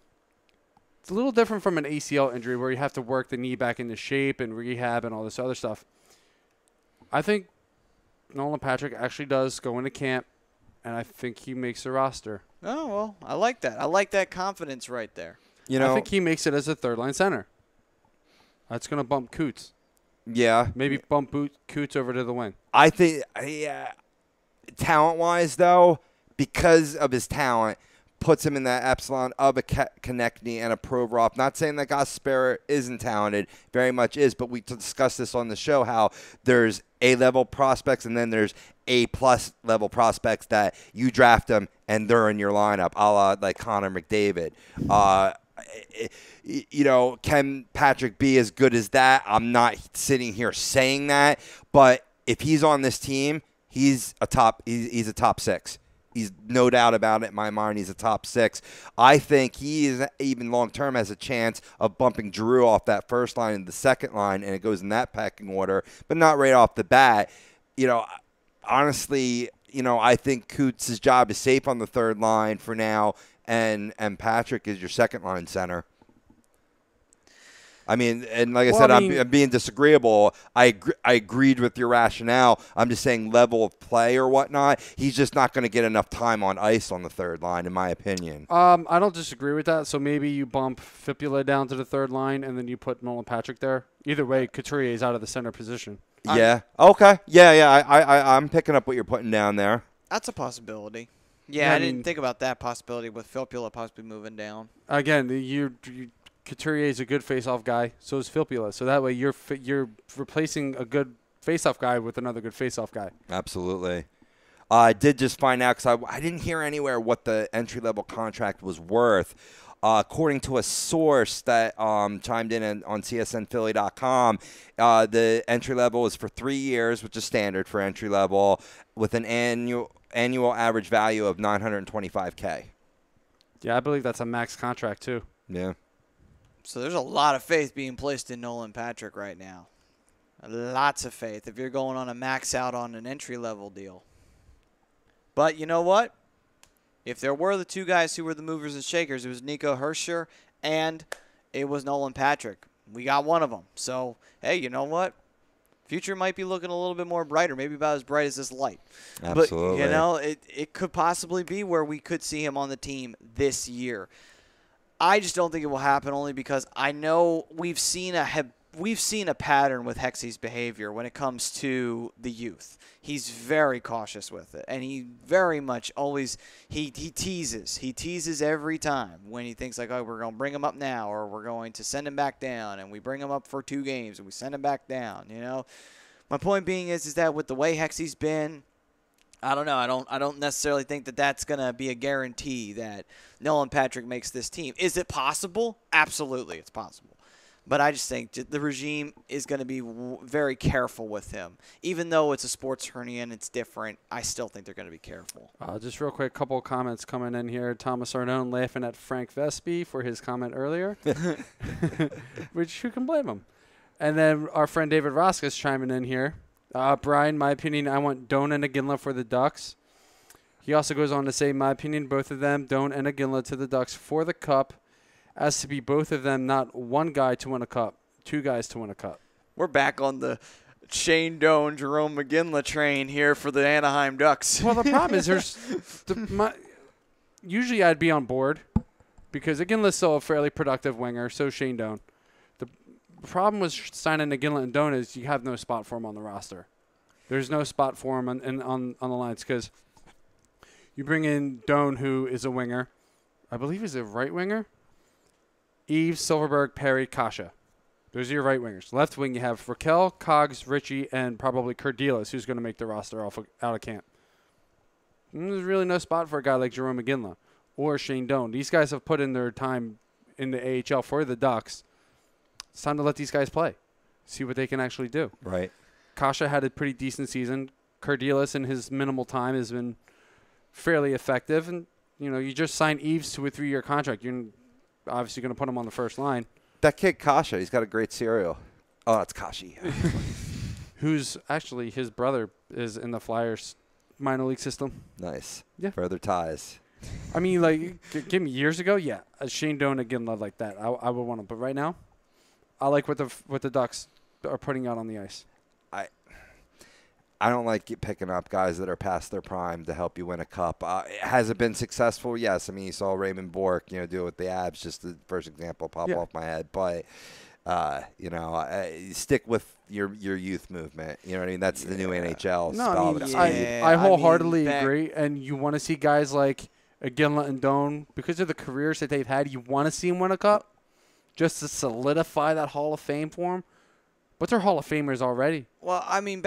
It's a little different from an ACL injury where you have to work the knee back into shape and rehab and all this other stuff. I think Nolan Patrick actually does go into camp, and I think he makes the roster. Oh, well, I like that. I like that confidence right there. You know, I think he makes it as a third-line center. That's going to bump Coots. Yeah. Maybe bump Coots over to the wing. I think, talent-wise, though, because of his talent, puts him in that epsilon of a Konechny and a Provorov. Not saying that Gostisbehere isn't talented, very much is, but we discussed this on the show, how there's A-level prospects and then there's A-plus level prospects that you draft them and they're in your lineup, a la like Connor McDavid. You know, can Patrick be as good as that? I'm not sitting here saying that, but if he's on this team, he's a top six. He's no doubt about it in my mind. He's a top six. I think he is even long-term has a chance of bumping Giroux off that first line and the second line, and it goes in that pecking order, but not right off the bat. You know, honestly, you know, I think Coots' job is safe on the third line for now, and Patrick is your second line center. I mean, and like I said, I'm being disagreeable. I agreed with your rationale. I'm just saying level of play or whatnot. He's just not going to get enough time on ice on the third line, in my opinion. I don't disagree with that. So maybe you bump Fipula down to the third line, and then you put Nolan Patrick there. Either way, Couturier is out of the center position. Yeah. Okay. Yeah. I'm picking up what you're putting down there. That's a possibility. Yeah, I didn't think about that possibility with Fipula possibly moving down. Again, Couturier is a good face-off guy. So is Filppula. So that way you're replacing a good face-off guy with another good face-off guy. Absolutely. I did just find out because I didn't hear anywhere what the entry-level contract was worth. According to a source that chimed in on CSNPhilly.com, the entry-level is for 3 years, which is standard for entry-level, with an annual average value of $925K. Yeah, I believe that's a max contract too. Yeah. So there's a lot of faith being placed in Nolan Patrick right now. Lots of faith if you're going on a max out on an entry-level deal. But you know what? If there were the two guys who were the movers and shakers, it was Nico Herscher and it was Nolan Patrick. We got one of them. So, hey, you know what? Future might be looking a little bit more brighter, maybe about as bright as this light. Absolutely. But, you know, it could possibly be where we could see him on the team this year. I just don't think it will happen only because I know we've seen a pattern with Hexy's behavior when it comes to the youth. He's very cautious with it, and he very much always he teases. He teases every time when he thinks like, oh, we're going to bring him up now, or we're going to send him back down, and we bring him up for 2 games and we send him back down. You know, my point being is that with the way Hexy's been, I don't know. I don't necessarily think that that's going to be a guarantee that Nolan Patrick makes this team. Is it possible? Absolutely, it's possible. But I just think the regime is going to be very careful with him. Even though it's a sports hernia and it's different, I still think they're going to be careful. Just real quick, couple of comments coming in here. Thomas Arnone laughing at Frank Vespi for his comment earlier, which who can blame him? And then our friend David Roskas chiming in here. Brian, my opinion, I want Doan and Iginla for the Ducks. He also goes on to say, my opinion, both of them, Doan and Iginla to the Ducks for the Cup, as to be both of them not one guy to win a Cup, two guys to win a Cup. We're back on the Shane Doan, Jerome McGinley train here for the Anaheim Ducks. Well, the problem is usually I'd be on board because Iginla's still a fairly productive winger, so Shane Doan. The problem with signing Iginla and Doan is you have no spot for him on the roster. There's no spot for him on the lines because you bring in Doan, who is a winger. I believe he's a right winger. Eves, Silverberg, Perry, Kasha. Those are your right wingers. Left wing, you have Raquel, Cogs, Richie, and probably Cordelis, who's going to make the roster out of camp. And there's really no spot for a guy like Jerome McGinley or Shane Doan. These guys have put in their time in the AHL for the Ducks. It's time to let these guys play, see what they can actually do. Right. Kasha had a pretty decent season. Cordelis, in his minimal time, has been fairly effective. And, you just signed Eves to a 3-year contract. You're obviously going to put him on the first line. That kid Kasha, he's got a great cereal. Oh, that's Kashi. Who's actually his brother is in the Flyers minor league system. Nice. Yeah. Further ties. I mean, like, give me years ago, yeah, Shane Doan again like that. I would want him, but right now, I like what the Ducks are putting out on the ice. I don't like picking up guys that are past their prime to help you win a cup. Has it been successful? Yes. I mean, you saw Raymond Bourque, do it with the Abs, just the first example pop off my head. But, stick with your youth movement. You know what I mean? That's the new NHL. No, I wholeheartedly agree. And you want to see guys like Iginla and Doan, because of the careers that they've had, you want to see them win a cup just to solidify that Hall of Fame for them. But they're Hall of Famers already. Well, I mean,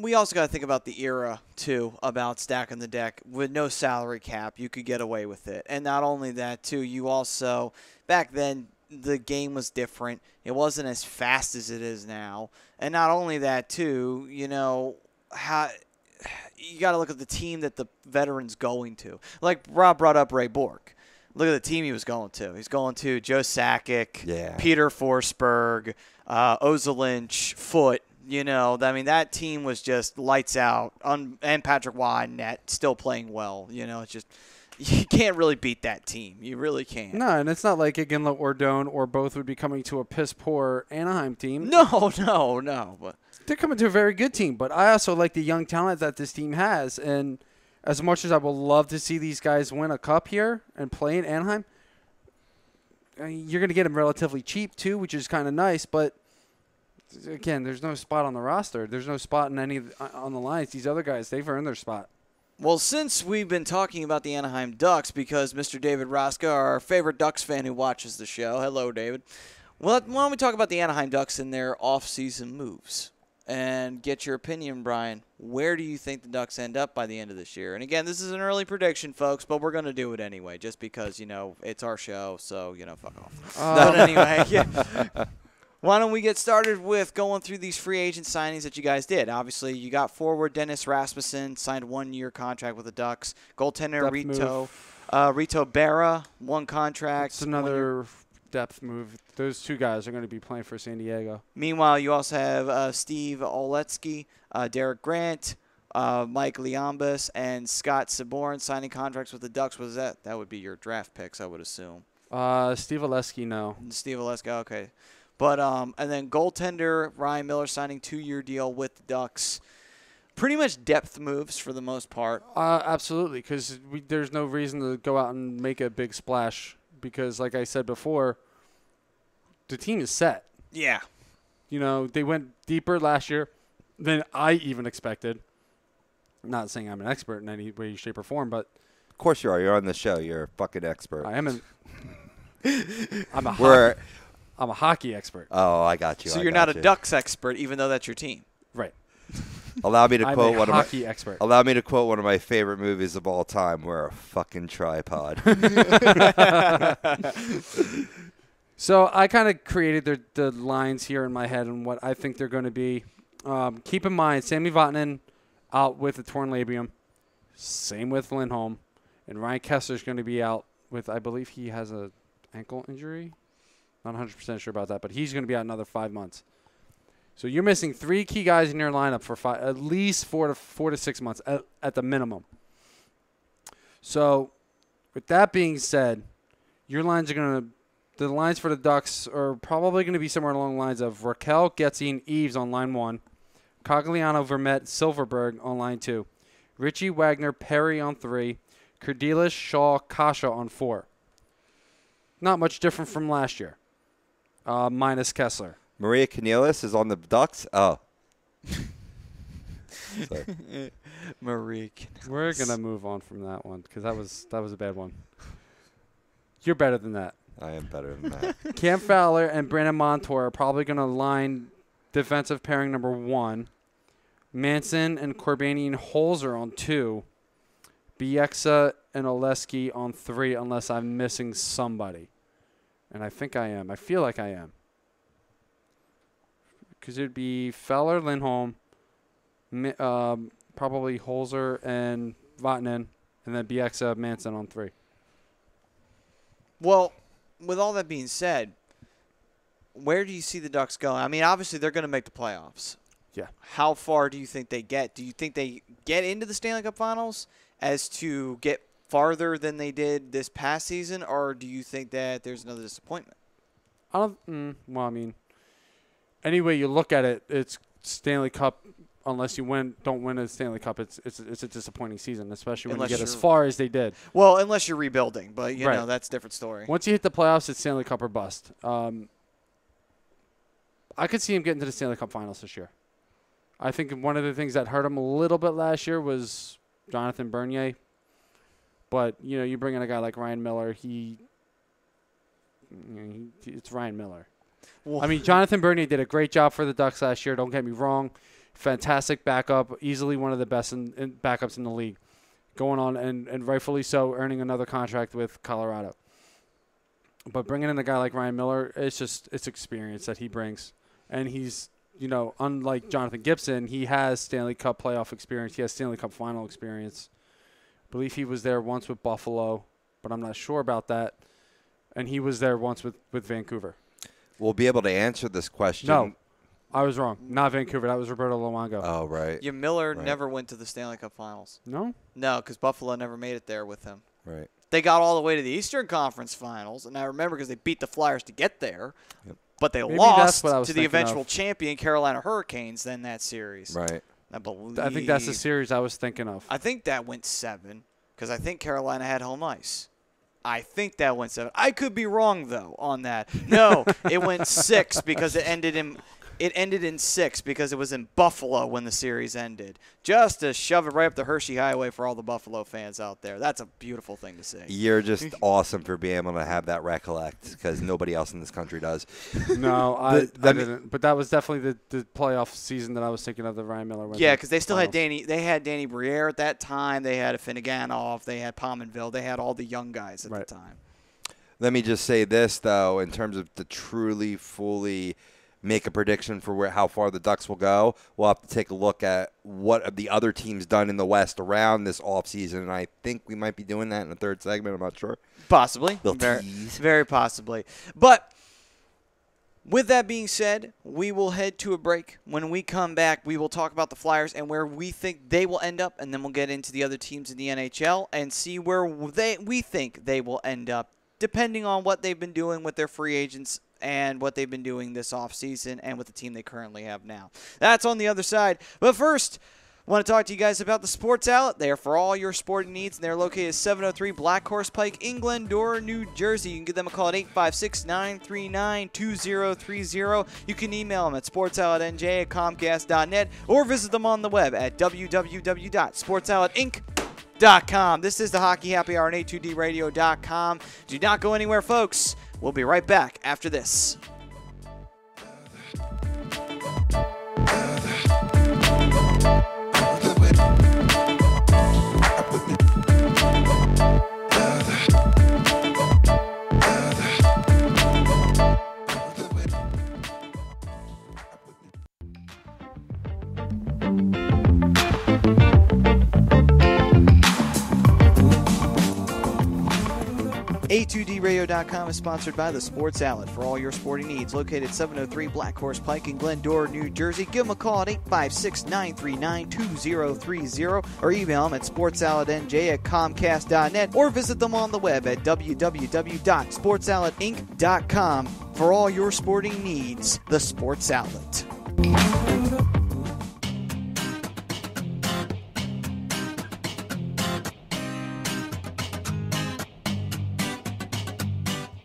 we also got to think about the era, too, about stacking the deck. With no salary cap, you could get away with it. And not only that, too, you also, back then, the game was different. It wasn't as fast as it is now. And not only that, too, how you got to look at the team that the veteran's going to. Like Rob brought up Ray Bourque. Look at the team he was going to. He's going to Joe Sakic, Peter Forsberg, Ozil Lynch, Foote. That team was just lights out. And Patrick Waugh net, still playing well. It's just you can't really beat that team. You really can't. No, and it's not like Iginla or Doan or both would be coming to a piss-poor Anaheim team. No. But they're coming to a very good team. But I also like the young talent that this team has. And as much as I would love to see these guys win a cup here and play in Anaheim, you're going to get them relatively cheap too, which is kind of nice. But again, there's no spot on the roster. There's no spot in any on the lines. These other guys, they've earned their spot. Well, since we've been talking about the Anaheim Ducks, because Mr. David Rosca, our favorite Ducks fan who watches the show, hello, David. Well, why don't we talk about the Anaheim Ducks and their off-season moves? And get your opinion, Brian. Where do you think the Ducks end up by the end of this year? And again, this is an early prediction, folks, but we're going to do it anyway, just because, it's our show, so, fuck off. But anyway, why don't we get started with going through these free agent signings that you guys did? Obviously, you got forward Dennis Rasmussen, signed a 1-year contract with the Ducks. Goaltender Rito Berra, 1 contract. It's another depth move. Those 2 guys are going to be playing for San Diego. Meanwhile, you also have Steve Oletsky, Derek Grant, Mike Liambas, and Scott Saborn signing contracts with the Ducks. Was that would be your draft picks, I would assume. Steve Oletsky, no. Steve Oletsky, okay. But and then goaltender Ryan Miller signing 2-year deal with the Ducks. Pretty much depth moves for the most part. Absolutely, because there's no reason to go out and make a big splash because, like I said before, the team is set. Yeah. They went deeper last year than I even expected. I'm not saying I'm an expert in any way, shape, or form, but Of course you are. You're on the show. You're a fucking expert. I am. I'm a hockey expert. Oh, I got you. So you're not a Ducks expert, even though that's your team. Right. Allow me to quote I'm a hockey expert. Allow me to quote one of my favorite movies of all time. We're a fucking tripod. So I kind of created the lines here in my head and what I think they're going to be. Keep in mind, Sami Vatanen out with a torn labrum. Same with Lindholm. And Ryan Kessler's going to be out with, I believe he has a ankle injury. Not 100% sure about that, but he's going to be out another 5 months. So you're missing 3 key guys in your lineup for at least 4 to 6 months at the minimum. So with that being said, your lines are the lines for the Ducks are probably going to be somewhere along the lines of Raquel, Getzy, and Eves on line 1, Cogliano, Vermette, Silverberg on line 2, Richie, Wagner, Perry on 3, Kerdiles, Shaw, Kasha on 4. Not much different from last year, minus Kessler. Maria Canellis is on the Ducks. Oh. Marie. We're going to move on from that one because that was a bad one. You're better than that. I am better than that. Cam Fowler and Brandon Montour are probably going to line defensive pairing number 1. Manson and Corbanian Holzer on 2. Bieksa and Oleski on 3 unless I'm missing somebody. And I think I am. I feel like I am. Because it would be Feller, Lindholm, probably Holzer and Vatanen, and then Bieksa, Manson on 3. Well, with all that being said, where do you see the Ducks going? I mean, obviously they're going to make the playoffs. Yeah. How far do you think they get? Do you think they get into the Stanley Cup Finals as to get farther than they did this past season, or do you think that there's another disappointment? Well, I mean, any way you look at it, it's Stanley Cup. Unless you don't win a Stanley Cup, it's a disappointing season, especially when you get as far as they did. Well, unless you're rebuilding, but you Right. know that's a different story. Once you hit the playoffs, it's Stanley Cup or bust. I could see him getting to the Stanley Cup Finals this year. I think one of the things that hurt him a little bit last year was Jonathan Bernier. But you bring in a guy like Ryan Miller, it's Ryan Miller. Well, I mean, Jonathan Bernier did a great job for the Ducks last year. Don't get me wrong. Fantastic backup, easily one of the best in backups in the league. Going on, and rightfully so, earning another contract with Colorado. But bringing in a guy like Ryan Miller, it's experience that he brings. And he's, unlike Jonathan Gibson, he has Stanley Cup playoff experience. He has Stanley Cup final experience. I believe he was there once with Buffalo, but I'm not sure about that. And he was there once with Vancouver. We'll be able to answer this question. No. I was wrong. Not Vancouver. That was Roberto Luongo. Oh, right. Yeah, Miller never went to the Stanley Cup Finals. No? No, because Buffalo never made it there with him. Right. They got all the way to the Eastern Conference Finals, and I remember because they beat the Flyers to get there, but they Maybe lost that's what I was to the thinking eventual of. champion Carolina Hurricanes then that series. Right. I believe. I think that's the series I was thinking of. I think that went 7 because I think Carolina had home ice. I think that went 7. I could be wrong, though, on that. No, it went 6 because it ended in 6 because it was in Buffalo when the series ended. Just to shove it right up the Hershey Highway for all the Buffalo fans out there. That's a beautiful thing to say. You're just awesome for being able to have that recollect because nobody else in this country does. No, I didn't. But that was definitely the playoff season that I was thinking of, the Ryan Miller. Yeah, because they still had They had Danny Briere at that time. They had a Finneganov. They had Pominville. They had all the young guys at the time. Let me just say this, though, in terms of the truly, fully make a prediction for how far the Ducks will go, we'll have to take a look at what have the other teams done in the West around this offseason, and I think we might be doing that in the third segment. I'm not sure. Possibly. Very, very possibly. But with that being said, we will head to a break. When we come back, we will talk about the Flyers and where we think they will end up, and then we'll get into the other teams in the NHL and see where we think they will end up, depending on what they've been doing with their free agents and what they've been doing this offseason and with the team they currently have now. That's on the other side. But first, I want to talk to you guys about the Sports Outlet. They are for all your sporting needs, and they're located at 703 Black Horse Pike in Glendora, New Jersey. You can give them a call at 856-939-2030. You can email them at sportsoutletnj@comcast.net or visit them on the web at www.sportsoutletinc.com. This is the Hockey Happy Hour on A2DRadio.com. Do not go anywhere, folks. We'll be right back after this. A2DRadio.com is sponsored by The Sports Outlet for all your sporting needs. Located 703 Black Horse Pike in Glendora, New Jersey. Give them a call at 856-939-2030 or email them at sportsoutletnj@comcast.net or visit them on the web at www.sportsoutletinc.com for all your sporting needs. The Sports Outlet.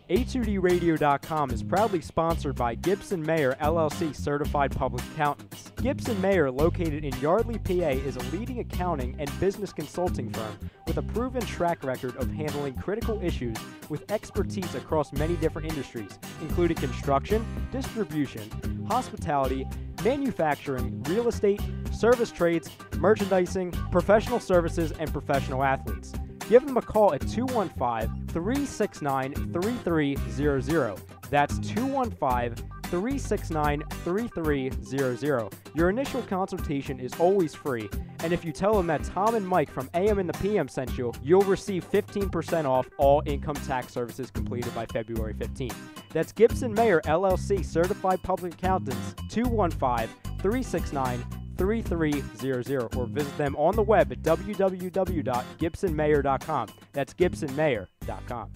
A2DRadio.com is proudly sponsored by Gibson Mayer LLC Certified Public Accountants. Gibson Mayer, located in Yardley, PA, is a leading accounting and business consulting firm with a proven track record of handling critical issues with expertise across many different industries, including construction, distribution, hospitality, manufacturing, real estate, service trades, merchandising, professional services, and professional athletes. Give them a call at 215-369-3300. That's 215-369-3300. Your initial consultation is always free, and if you tell them that Tom and Mike from AM and the PM sent you, you'll receive 15% off all income tax services completed by February 15th. That's Gibson Mayer LLC Certified Public Accountants, 215-369-3300. 3300 or visit them on the web at www.gibsonmayer.com. That's gibsonmayer.com.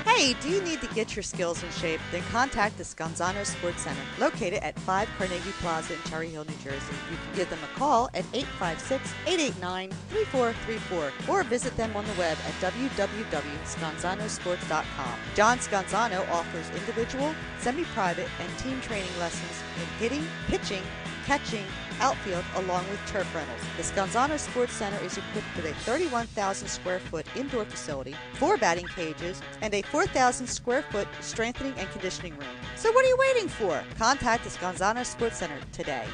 Hey, do you need to get your skills in shape? Then contact the Scanzano Sports Center, located at 5 Carnegie Plaza in Cherry Hill, New Jersey. You can give them a call at 856-889-3434 or visit them on the web at www.scanzanosports.com. John Scanzano offers individual, semi-private, and team training lessons in hitting, pitching, catching, outfield, along with turf rentals. The Scanzano Sports Center is equipped with a 31,000 square foot indoor facility, 4 batting cages, and a 4,000 square foot strengthening and conditioning room. So what are you waiting for? Contact the Scanzano Sports Center today.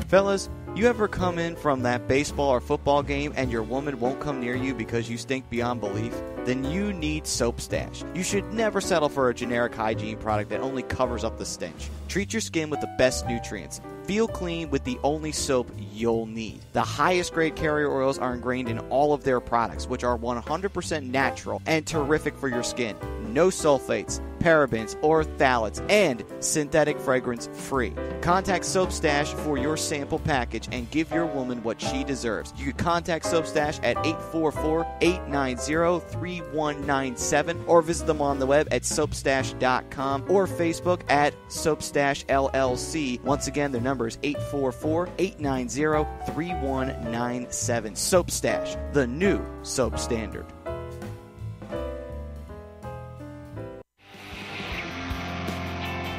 Fellas, you ever come in from that baseball or football game and your woman won't come near you because you stink beyond belief? Then you need Soap Stash. You should never settle for a generic hygiene product that only covers up the stench. Treat your skin with the best nutrients. Feel clean with the only soap you'll need. The highest grade carrier oils are ingrained in all of their products, which are 100% natural and terrific for your skin. No sulfates, parabens, or phthalates, and synthetic fragrance free. Contact Soap Stash for your sample package and give your woman what she deserves. You can contact Soap Stash at 844-890-3197 or visit them on the web at soapstash.com or Facebook at Soapstash LLC. Once again, their number is 844-890-3197. Soap Stash, the new soap standard.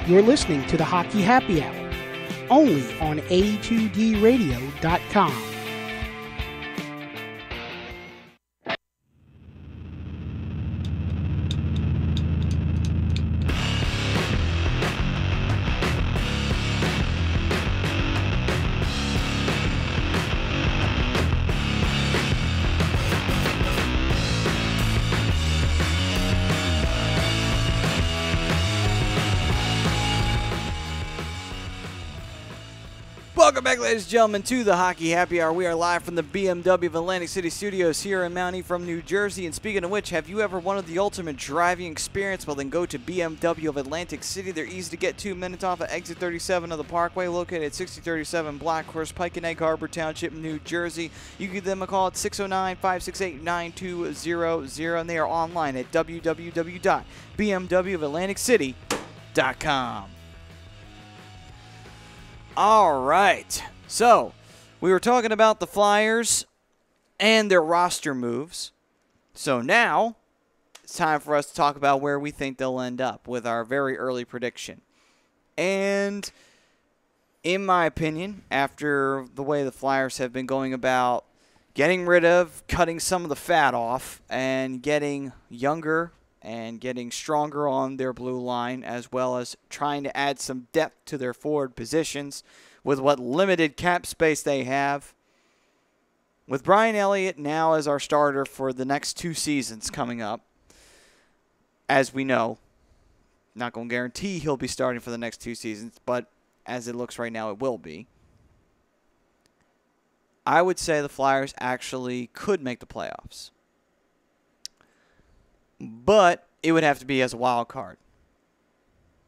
You're listening to the Hockey Happy Hour, only on A2DRadio.com. Welcome back, ladies and gentlemen, to the Hockey Happy Hour. We are live from the BMW of Atlantic City Studios here in Mount Ephraim, New Jersey. And speaking of which, have you ever wanted the ultimate driving experience? Well, then go to BMW of Atlantic City. They're easy to get 2 minutes off of exit 37 of the Parkway, located at 6037 Black Horse Pike in Egg Harbor Township, New Jersey. You can give them a call at 609-568-9200, and they are online at www.bmwofatlanticcity.com. All right, so we were talking about the Flyers and their roster moves. So now it's time for us to talk about where we think they'll end up with our very early prediction. And in my opinion, after the way the Flyers have been going about getting rid of, cutting some of the fat off, and getting younger, and getting stronger on their blue line, as well as trying to add some depth to their forward positions with what limited cap space they have. With Brian Elliott now as our starter for the next 2 seasons coming up, as we know, not going to guarantee he'll be starting for the next 2 seasons, but as it looks right now, it will be. I would say the Flyers actually could make the playoffs. But it would have to be as a wild card.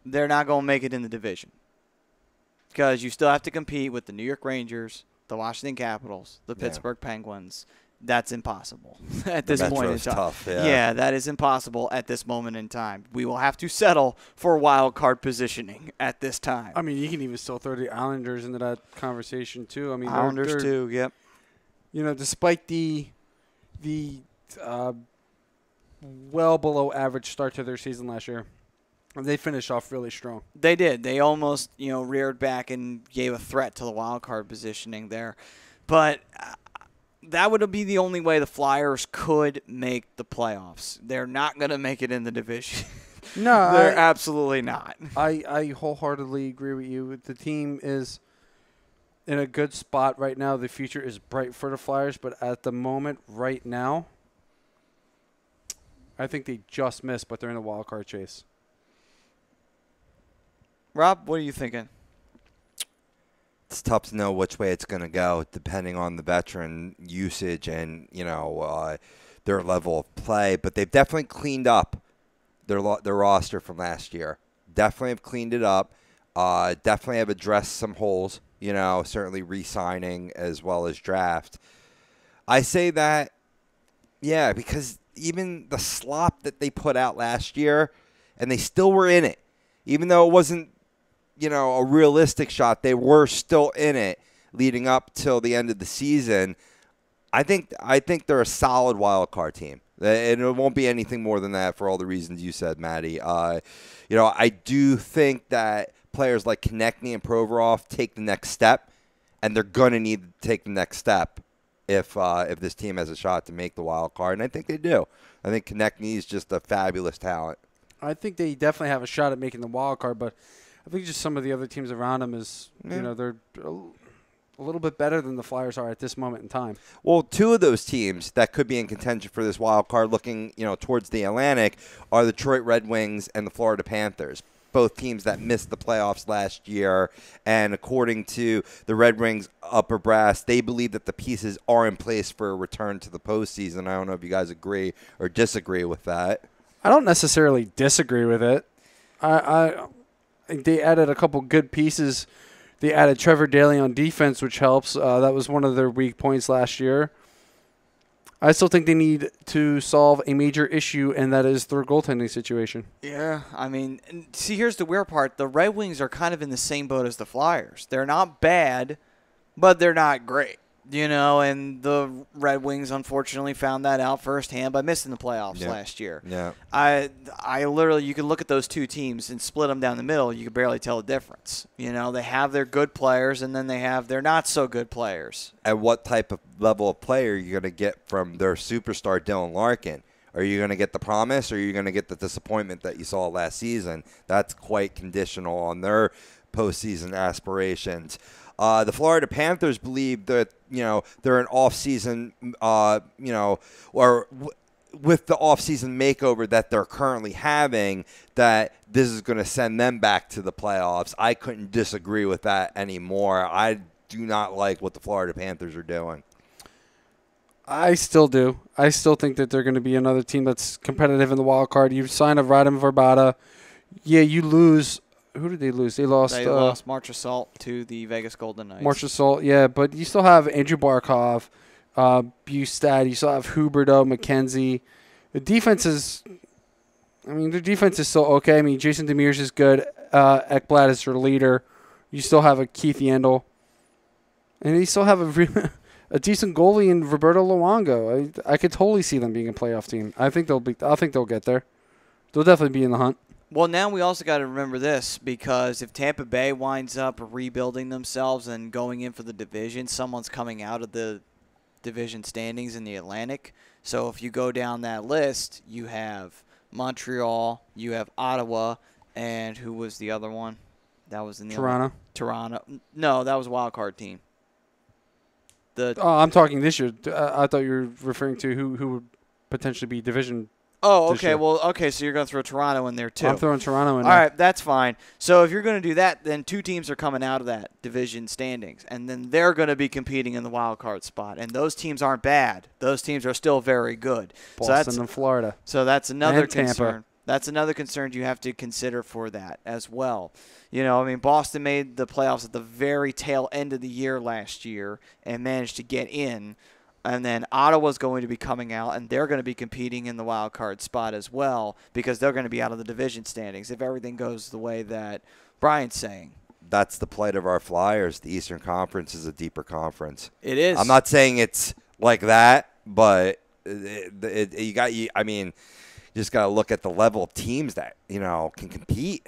They're not going to make it in the division. Because you still have to compete with the New York Rangers, the Washington Capitals, the Pittsburgh Penguins. That's impossible at this point in time. Tough, yeah, that is impossible at this moment in time. We will have to settle for wild card positioning at this time. I mean, you can even still throw the Islanders into that conversation too. I mean, Islanders too. Yep. You know, despite the well below average start to their season last year, they finished off really strong. They did. They almost, reared back and gave a threat to the wild card positioning there. But that would be the only way the Flyers could make the playoffs. They're not going to make it in the division. No, they're absolutely not. I wholeheartedly agree with you. The team is in a good spot right now. The future is bright for the Flyers, but at the moment, right now, I think they just missed, but they're in the wild card chase. Rob, what are you thinking? It's tough to know which way it's going to go, depending on the veteran usage and their level of play. But they've definitely cleaned up their roster from last year. Definitely have cleaned it up. Definitely have addressed some holes. Certainly re-signing as well as draft. I say that, yeah, because even the slop that they put out last year, and they still were in it, even though it wasn't, a realistic shot, they were still in it leading up till the end of the season. I think they're a solid wild card team, and it won't be anything more than that for all the reasons you said, Maddie. I do think that players like Konechny and Provorov take the next step, and they're going to need to take the next step if this team has a shot to make the wild card, and I think they do. I think Konechny is just a fabulous talent. I think they definitely have a shot at making the wild card, but I think just some of the other teams around them is, they're a little bit better than the Flyers are at this moment in time. Well, 2 of those teams that could be in contention for this wild card looking, towards the Atlantic are the Detroit Red Wings and the Florida Panthers. Both teams that missed the playoffs last year, and according to the Red Wings upper brass, they believe that the pieces are in place for a return to the postseason. I don't know if you guys agree or disagree with that. I don't necessarily disagree with it. They added a couple good pieces. They added Trevor Daley on defense, which helps. That was one of their weak points last year. I still think they need to solve a major issue, and that is their goaltending situation. Yeah, I mean, see, here's the weird part. The Red Wings are kind of in the same boat as the Flyers. They're not bad, but they're not great. And the Red Wings unfortunately found that out firsthand by missing the playoffs last year. Yeah. I literally, you could look at those 2 teams and split them down the middle. You could barely tell the difference. They have their good players, and then they have their not so good players. And what type of level of player are you going to get from their superstar Dylan Larkin? Are you going to get the promise, or are you going to get the disappointment that you saw last season? That's quite conditional on their postseason aspirations. The Florida Panthers believe that, they're an off-season, or with the off-season makeover that they're currently having, that this is going to send them back to the playoffs. I couldn't disagree with that anymore. I do not like what the Florida Panthers are doing. I still do. I still think that they're going to be another team that's competitive in the wild card. You sign a Radim Verbata. Yeah, you lose. Who did they lose? They lost Marchessault to the Vegas Golden Knights. Marchessault, yeah, but you still have Andrew Barkov, Bustad. You still have Huberdeau, McKenzie. The defense is, their defense is still okay. Jason Demers is good. Ekblad is their leader. You still have a Keith Yandel, and you still have a decent goalie in Roberto Luongo. I could totally see them being a playoff team. I think they'll get there. They'll definitely be in the hunt. Well, now we also got to remember this, because if Tampa Bay winds up rebuilding themselves and going in for the division, someone's coming out of the division standings in the Atlantic. So if you go down that list, you have Montreal, you have Ottawa, and who was the other one? That was in the Toronto. Toronto. No, that was a wild card team. I'm talking this year. I thought you were referring to who would potentially be division. Oh, this okay. year. Well, okay, so you're going to throw Toronto in there, too. I'm throwing Toronto in All there. right, that's fine. So if you're going to do that, then 2 teams are coming out of that division standings, and then they're going to be competing in the wild card spot. And those teams aren't bad. Those teams are still very good. Boston and Florida. So that's another And Tampa. concern. That's another concern you have to consider for that as well. You know, I mean, Boston made the playoffs at the very tail end of the year last year and managed to get in. And then Ottawa's going to be coming out, and they're going to be competing in the wild card spot as well because they're going to be out of the division standings if everything goes the way that Brian's saying. That's the plight of our Flyers. The Eastern Conference is a deeper conference. It is. I'm not saying it's like that, but you just got to look at the level of teams that, can compete.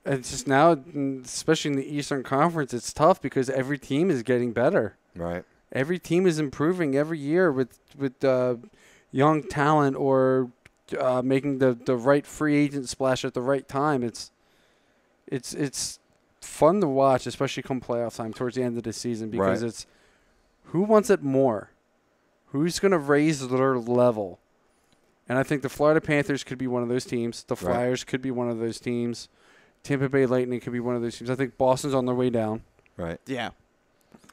It's just now, especially in the Eastern Conference, it's tough because every team is getting better. Right. Every team is improving every year with young talent or making the right free agent splash at the right time. It's fun to watch, especially come playoff time towards the end of the season because Right. it's who wants it more, who's going to raise their level, and I think the Florida Panthers could be one of those teams. The Flyers could be one of those teams. Tampa Bay Lightning could be one of those teams. I think Boston's on their way down. Right. Yeah.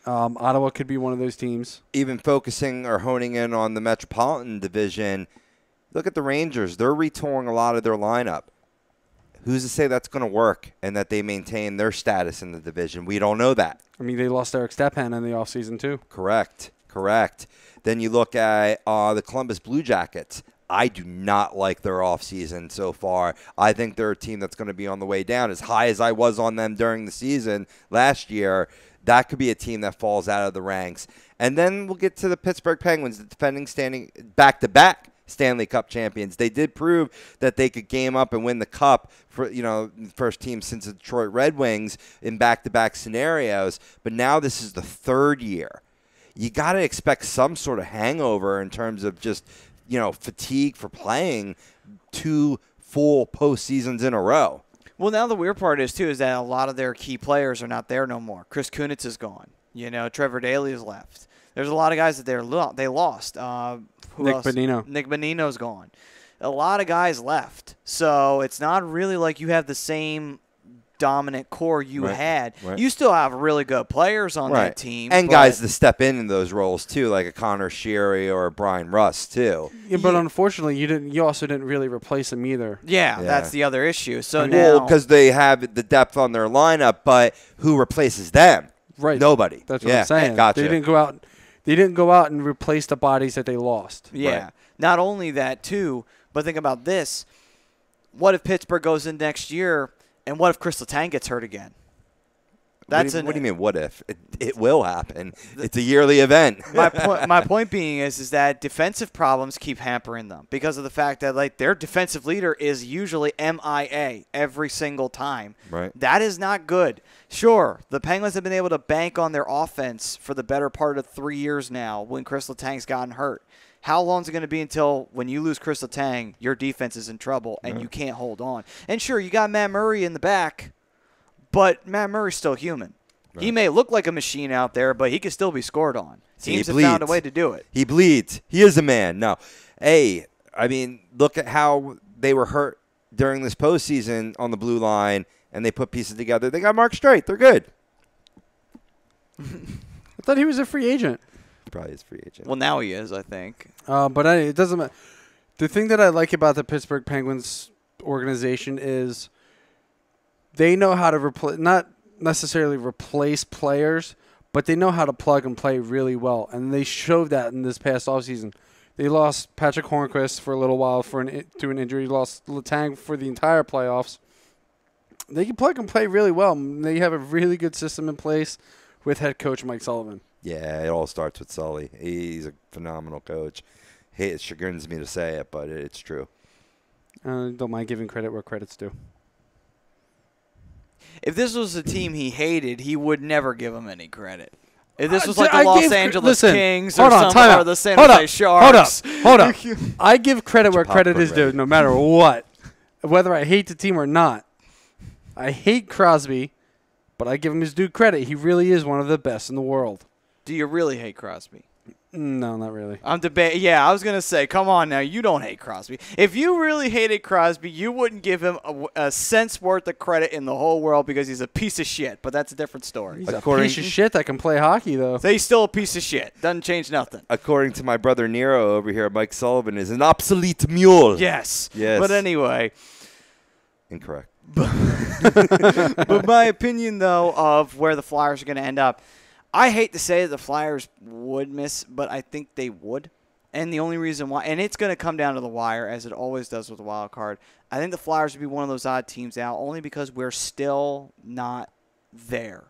Ottawa could be one of those teams. Even focusing or honing in on the Metropolitan Division, look at the Rangers. They're retooling a lot of their lineup. Who's to say that's going to work and that they maintain their status in the division? We don't know that. I mean, they lost Eric Stepan in the offseason, too. Correct. Then you look at the Columbus Blue Jackets. I do not like their offseason so far. I think they're a team that's going to be on the way down. As high as I was on them during the season last year, that could be a team that falls out of the ranks. And then we'll get to the Pittsburgh Penguins, the defending standing back-to-back Stanley Cup champions. They did prove that they could game up and win the Cup for, first team since the Detroit Red Wings in back-to-back scenarios. But now this is the 3rd year. You got to expect some sort of hangover in terms of just, fatigue for playing 2 full postseasons in a row. Well, now the weird part is that a lot of their key players are not there no more. Chris Kunitz is gone. Trevor Daley is left. There's a lot of guys that they lost. Who Nick else? Bonino. Nick Bonino's gone. A lot of guys left. So it's not really like you have the same dominant core you had. Right. You still have really good players on that team. And guys to step in those roles, too, like a Connor Sheary or a Brian Russ, too. Yeah, but unfortunately, you also didn't really replace them either. Yeah, that's the other issue. So well, because they have the depth on their lineup, but who replaces them? Right. Nobody. That's what I'm saying. Gotcha. They didn't go out and replace the bodies that they lost. Yeah. Right. Not only that, too, but think about this. What if Pittsburgh goes in next year, and what if Chris Letang gets hurt again? What do you mean, what if? It will happen. It's a yearly event. My point being is that defensive problems keep hampering them because of the fact that their defensive leader is usually MIA every single time. Right. That is not good. Sure, the Penguins have been able to bank on their offense for the better part of 3 years now when Chris Letang's gotten hurt. How long is it going to be until when you lose Chris Letang, your defense is in trouble and you can't hold on? And sure, you got Matt Murray in the back, but Matt Murray's still human. Right. He may look like a machine out there, but he can still be scored on. Teams have found a way to do it. He bleeds. He is a man. No. Hey, I mean, look at how they were hurt during this postseason on the blue line, and they put pieces together. They got Mark Streit. They're good. I thought he was a free agent. Probably is free agent. Well, now he is, I think. But it doesn't matter. The thing that I like about the Pittsburgh Penguins organization is they know how to not necessarily replace players, but they know how to plug and play really well, and they showed that in this past offseason. They lost Patrick Hornquist for a little while to an injury. Lost Letang for the entire playoffs. They can plug and play really well. They have a really good system in place with head coach Mike Sullivan. Yeah, it all starts with Sully. He's a phenomenal coach. It chagrins me to say it, but it's true. Don't mind giving credit where credit's due. If this was a team he hated, he would never give them any credit. If this was like the Los Angeles Kings or the San Jose Sharks. Hold up. I give credit where credit is due, no matter what. Whether I hate the team or not. I hate Crosby, but I give him his due credit. He really is one of the best in the world. Do you really hate Crosby? No, not really. I'm debating. Yeah, I was going to say, come on now. You don't hate Crosby. If you really hated Crosby, you wouldn't give him a cent's worth of credit in the whole world because he's a piece of shit. But that's a different story. He's a piece of shit that can play hockey, though. So he's still a piece of shit. Doesn't change nothing. According to my brother Nero over here, Mike Sullivan is an obsolete mule. Yes. Yes. But anyway. Incorrect. But my opinion, though, of where the Flyers are going to end up, I hate to say that the Flyers would miss, but I think they would. And the only reason why, and it's going to come down to the wire, as it always does with the wild card. I think the Flyers would be one of those odd teams out, only because we're still not there.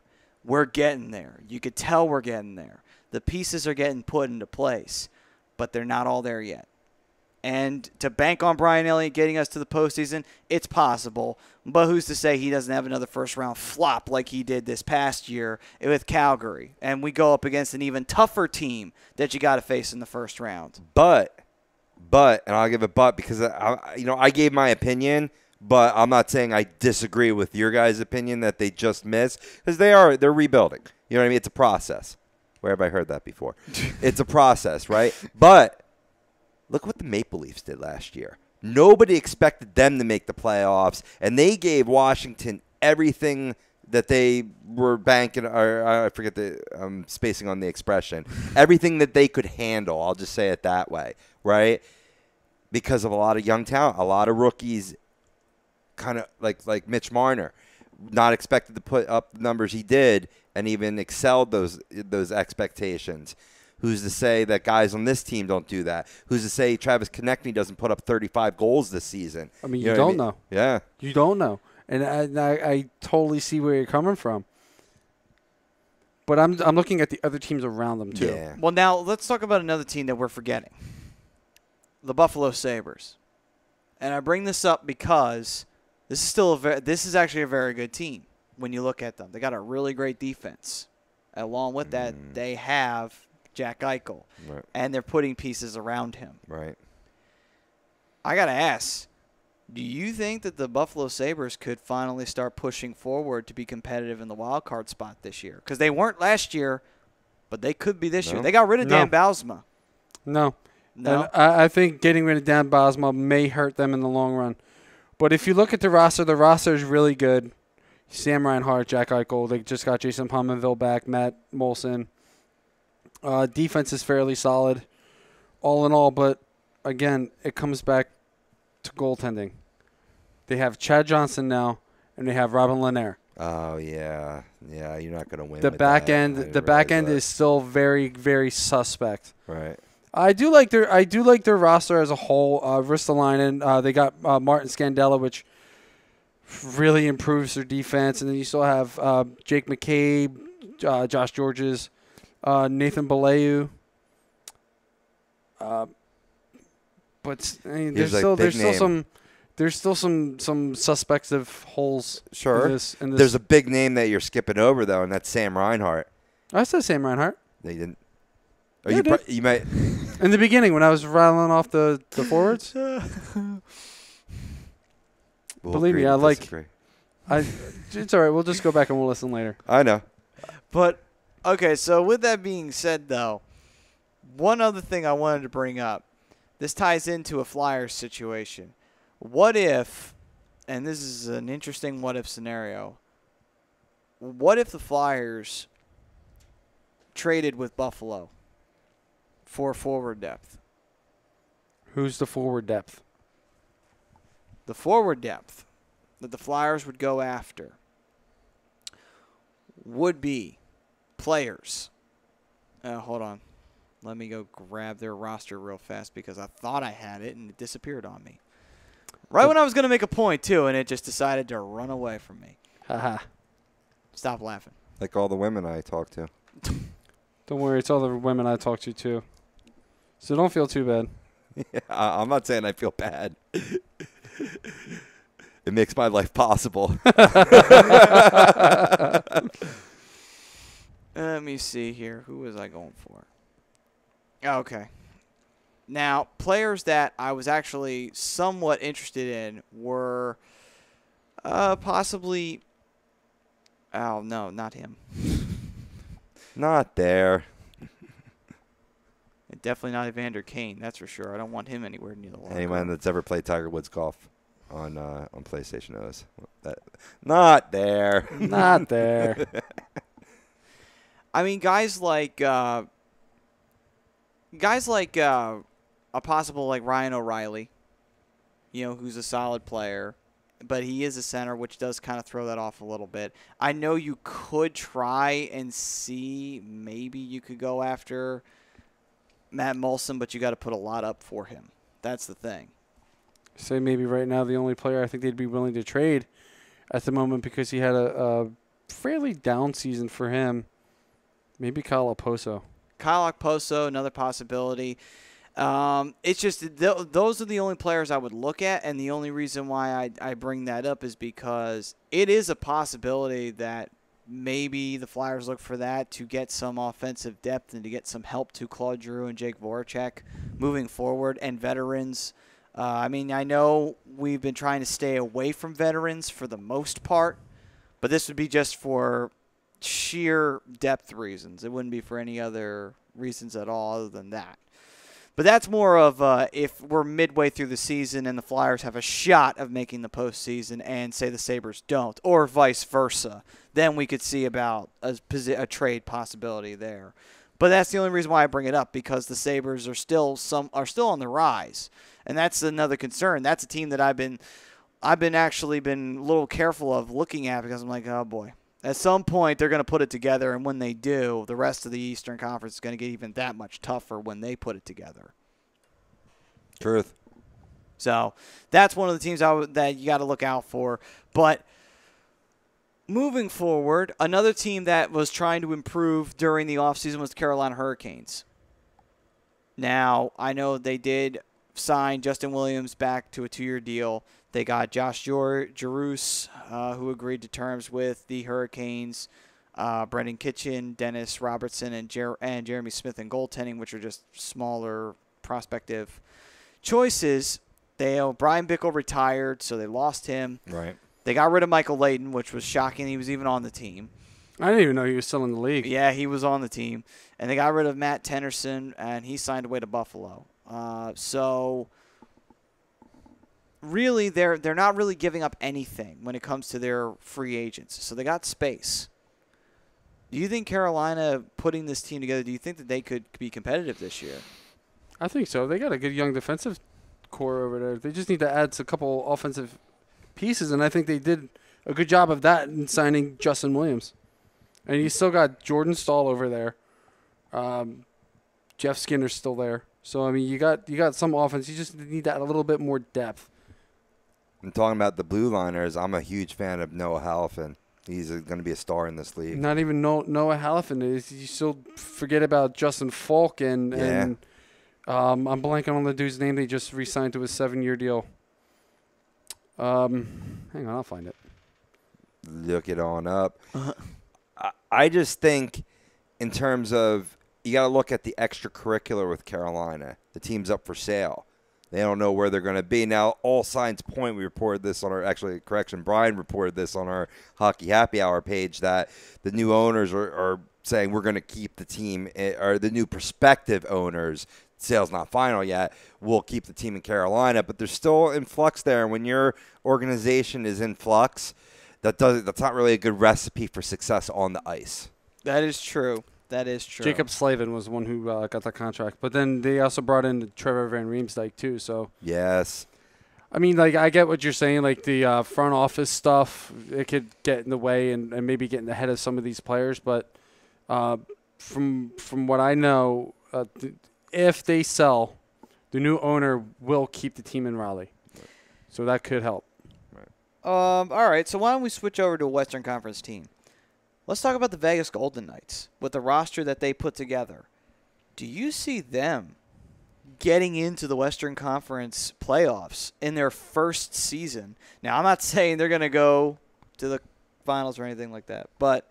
We're getting there. You could tell we're getting there. The pieces are getting put into place, but they're not all there yet. And to bank on Brian Elliott getting us to the postseason, it's possible. But who's to say he doesn't have another first-round flop like he did this past year with Calgary? And we go up against an even tougher team that you got to face in the first round. But, and I'll give a but because I gave my opinion, but I'm not saying I disagree with your guys' opinion that they just missed because they're rebuilding. You know what I mean? It's a process. Where have I heard that before? It's a process, right? But look what the Maple Leafs did last year. Nobody expected them to make the playoffs, and they gave Washington everything that they were banking, or I forget I'm spacing on the expression, everything that they could handle. I'll just say it that way, right? Because of a lot of young talent, a lot of rookies, kind of like Mitch Marner, not expected to put up the numbers he did, and even excelled those expectations. Who's to say that guys on this team don't do that? Who's to say Travis Konechny doesn't put up 35 goals this season? I mean, you don't know. Yeah. You don't know. And I totally see where you're coming from. But I'm looking at the other teams around them, too. Yeah. Well, now let's talk about another team that we're forgetting. The Buffalo Sabres. And I bring this up because this is actually a very good team when you look at them. They got a really great defense. Along with that, they have Jack Eichel, right, and they're putting pieces around him. Right. I got to ask, do you think that the Buffalo Sabres could finally start pushing forward to be competitive in the wild card spot this year? Because they weren't last year, but they could be this year. They got rid of Dan Bylsma. No. No? And I think getting rid of Dan Bylsma may hurt them in the long run. But if you look at the roster is really good. Sam Reinhart, Jack Eichel. They just got Jason Pominville back, Matt Molson. Defense is fairly solid, all in all. But, again, it comes back to goaltending. They have Chad Johnson now, and they have Robin Lanier. Oh, yeah. Yeah, you're not going to win The with back that. end is still very, very suspect. Right. I do like their roster as a whole. Ristolainen, they got Martin Scandella, which really improves their defense, and then you still have Jake McCabe, Josh Georges, Nathan Bellew. But I mean, there's still some suspects of holes. Sure. In this. There's a big name that you're skipping over though, and that's Sam Reinhart. I said Sam Reinhart. They didn't. Yeah, You might. In the beginning, when I was rattling off the forwards. Believe me, it's all right. We'll just go back and we'll listen later. I know. But, okay, so with that being said, though, one other thing I wanted to bring up. This ties into a Flyers situation. What if, and this is an interesting what-if scenario, what if the Flyers traded with Buffalo for forward depth? Who's the forward depth? The forward depth that the Flyers would go after would be players. Hold on. Let me go grab their roster real fast because I thought I had it and it disappeared on me. Right when I was going to make a point, too, and it just decided to run away from me. Haha. Stop laughing. Like all the women I talk to. Don't worry, it's all the women I talk to, too. So don't feel too bad. Yeah, I'm not saying I feel bad. It makes my life possible. Let me see here. Who was I going for? Okay. Now, players that I was actually somewhat interested in were possibly. Oh, no, not him. Not there. Definitely not Evander Kane, that's for sure. I don't want him anywhere near the locker. Anyone that's ever played Tiger Woods golf on PlayStation knows that. Not there. Not there. I mean, guys like a possible like Ryan O'Reilly, who's a solid player, but he is a center, which does kind of throw that off a little bit. I know you could try and see maybe you could go after Matt Molson, but you got to put a lot up for him. That's the thing. Say maybe right now the only player I think they'd be willing to trade at the moment because he had a fairly down season for him. Maybe Kyle Okposo. Kyle Okposo, another possibility. It's just those are the only players I would look at, and the only reason why I bring that up is because it is a possibility that maybe the Flyers look for that to get some offensive depth and to get some help to Claude Giroux and Jake Voracek moving forward, and veterans. I mean, I know we've been trying to stay away from veterans for the most part, but this would be just for sheer depth reasons. It wouldn't be for any other reasons at all other than that. But that's more of if we're midway through the season and the Flyers have a shot of making the postseason and, say, the Sabres don't, or vice versa, then we could see about a trade possibility there. But that's the only reason why I bring it up, because the Sabres are still on the rise, and that's another concern. That's a team that I've been a little careful of looking at, because I'm like, oh boy. At some point, they're going to put it together, and when they do, the rest of the Eastern Conference is going to get even that much tougher when they put it together. Truth. So that's one of the teams that you got to look out for. But moving forward, another team that was trying to improve during the offseason was the Carolina Hurricanes. Now, I know they did sign Justin Williams back to a 2-year deal. They got Josh Giroux, who agreed to terms with the Hurricanes. Brendan Kitchen, Dennis Robertson, and Jeremy Smith in goaltending, which are just smaller prospective choices. Brian Bickle retired, so they lost him. Right. They got rid of Michael Layton, which was shocking. He was even on the team. I didn't even know he was still in the league. Yeah, he was on the team. And they got rid of Matt Tennyson, and he signed away to Buffalo. So really, they're not really giving up anything when it comes to their free agents. So they got space. Do you think Carolina putting this team together, do you think that they could be competitive this year? I think so. They got a good young defensive core over there. They just need to add a couple offensive pieces, and I think they did a good job of that in signing Justin Williams. And you still got Jordan Stahl over there. Jeff Skinner's still there. So, I mean, you got some offense. You just need that a little bit more depth. And talking about the blue liners, I'm a huge fan of Noah Halifin. He's going to be a star in this league. Not even Noah Halifin is. You still forget about Justin Falk and I'm blanking on the dude's name. They just re-signed to a 7-year deal. Hang on, I'll find it. Look it on up. I just think in terms of you got to look at the extracurricular with Carolina. The team's up for sale. They don't know where they're going to be. Now, all signs point, we reported this on Brian reported this on our Hockey Happy Hour page, that the new owners are saying we're going to keep the team, or the new prospective owners, sale's not final yet, will keep the team in Carolina, but they're still in flux there. And when your organization is in flux, that's not really a good recipe for success on the ice. That is true. That is true. Jacob Slavin was the one who got the contract. But then they also brought in Trevor Van Riemsdyk, too. So yes. I mean, like, I get what you're saying. Like, the front office stuff, it could get in the way and maybe get in the head of some of these players. But from what I know, if they sell, the new owner will keep the team in Raleigh. So that could help. All right, so why don't we switch over to a Western Conference team? Let's talk about the Vegas Golden Knights with the roster that they put together. Do you see them getting into the Western Conference playoffs in their first season? Now, I'm not saying they're going to go to the finals or anything like that, but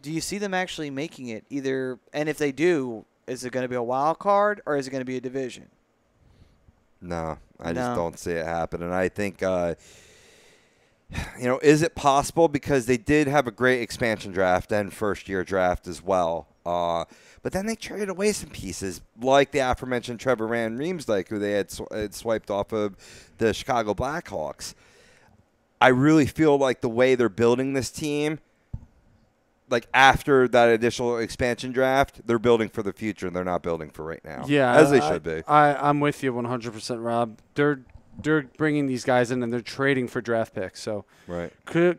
Do you see them actually making it either? And if they do, is it going to be a wild card or is it going to be a division? No, I just don't see it happen. And I think, is it possible? Because they did have a great expansion draft and first-year draft as well. But then they traded away some pieces, like the aforementioned Trevor Van Riemsdyk, who they had swiped off of the Chicago Blackhawks. I really feel like the way they're building this team, like after that initial expansion draft, they're building for the future, and they're not building for right now. Yeah, as they should be. I'm with you 100%, Rob. They're bringing these guys in, and they're trading for draft picks. So right.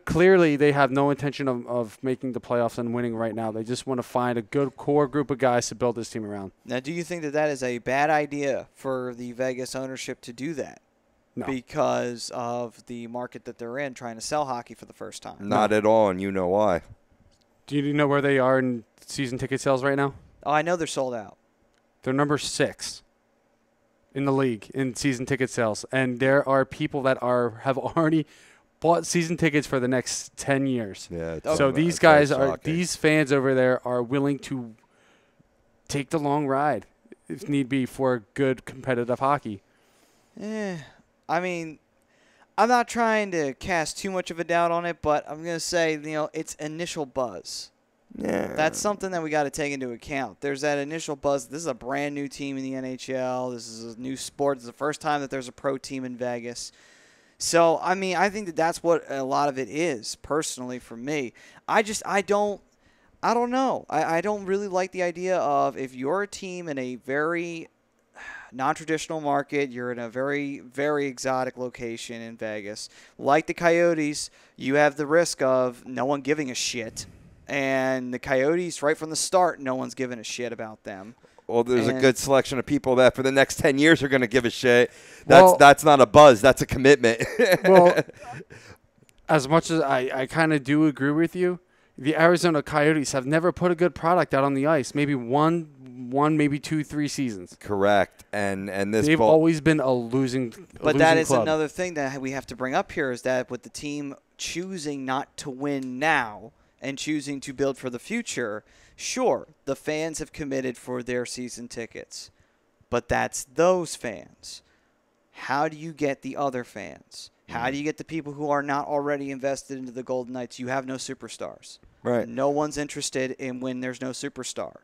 Clearly they have no intention of making the playoffs and winning right now. They just want to find a good core group of guys to build this team around. Now, do you think that is a bad idea for the Vegas ownership to do that? No. Because of the market that they're in, trying to sell hockey for the first time? Not at all, and you know why. Do you know where they are in season ticket sales right now? Oh, I know they're sold out. They're number 6 in the league in season ticket sales, and there are people that have already bought season tickets for the next 10 years. Yeah. So these guys these fans over there are willing to take the long ride, if need be, for good competitive hockey. I mean, I'm not trying to cast too much of a doubt on it, but I'm going to say, it's initial buzz. Yeah. That's something that we got to take into account. There's that initial buzz. This is a brand new team in the NHL. This is a new sport. This is the first time that there's a pro team in Vegas. So, I mean, I think that's what a lot of it is, personally, for me. I don't know. I don't really like the idea of if you're a team in a very non-traditional market, you're in a very, very exotic location in Vegas. Like the Coyotes, you have the risk of no one giving a shit. And the Coyotes, right from the start, no one's giving a shit about them. Well, there's a good selection of people that for the next 10 years are going to give a shit. That's not a buzz. That's a commitment. Well, as much as I kind of do agree with you, the Arizona Coyotes have never put a good product out on the ice. Maybe one, maybe 2, 3 seasons. Correct. And they've always been a losing But that is club. another thing that we have to bring up here is that with the team choosing not to win now and choosing to build for the future, sure, the fans have committed for their season tickets. But that's those fans. How do you get the other fans? How do you get the people who are not already invested into the Golden Knights? You have no superstars. Right. No one's interested in when there's no superstar.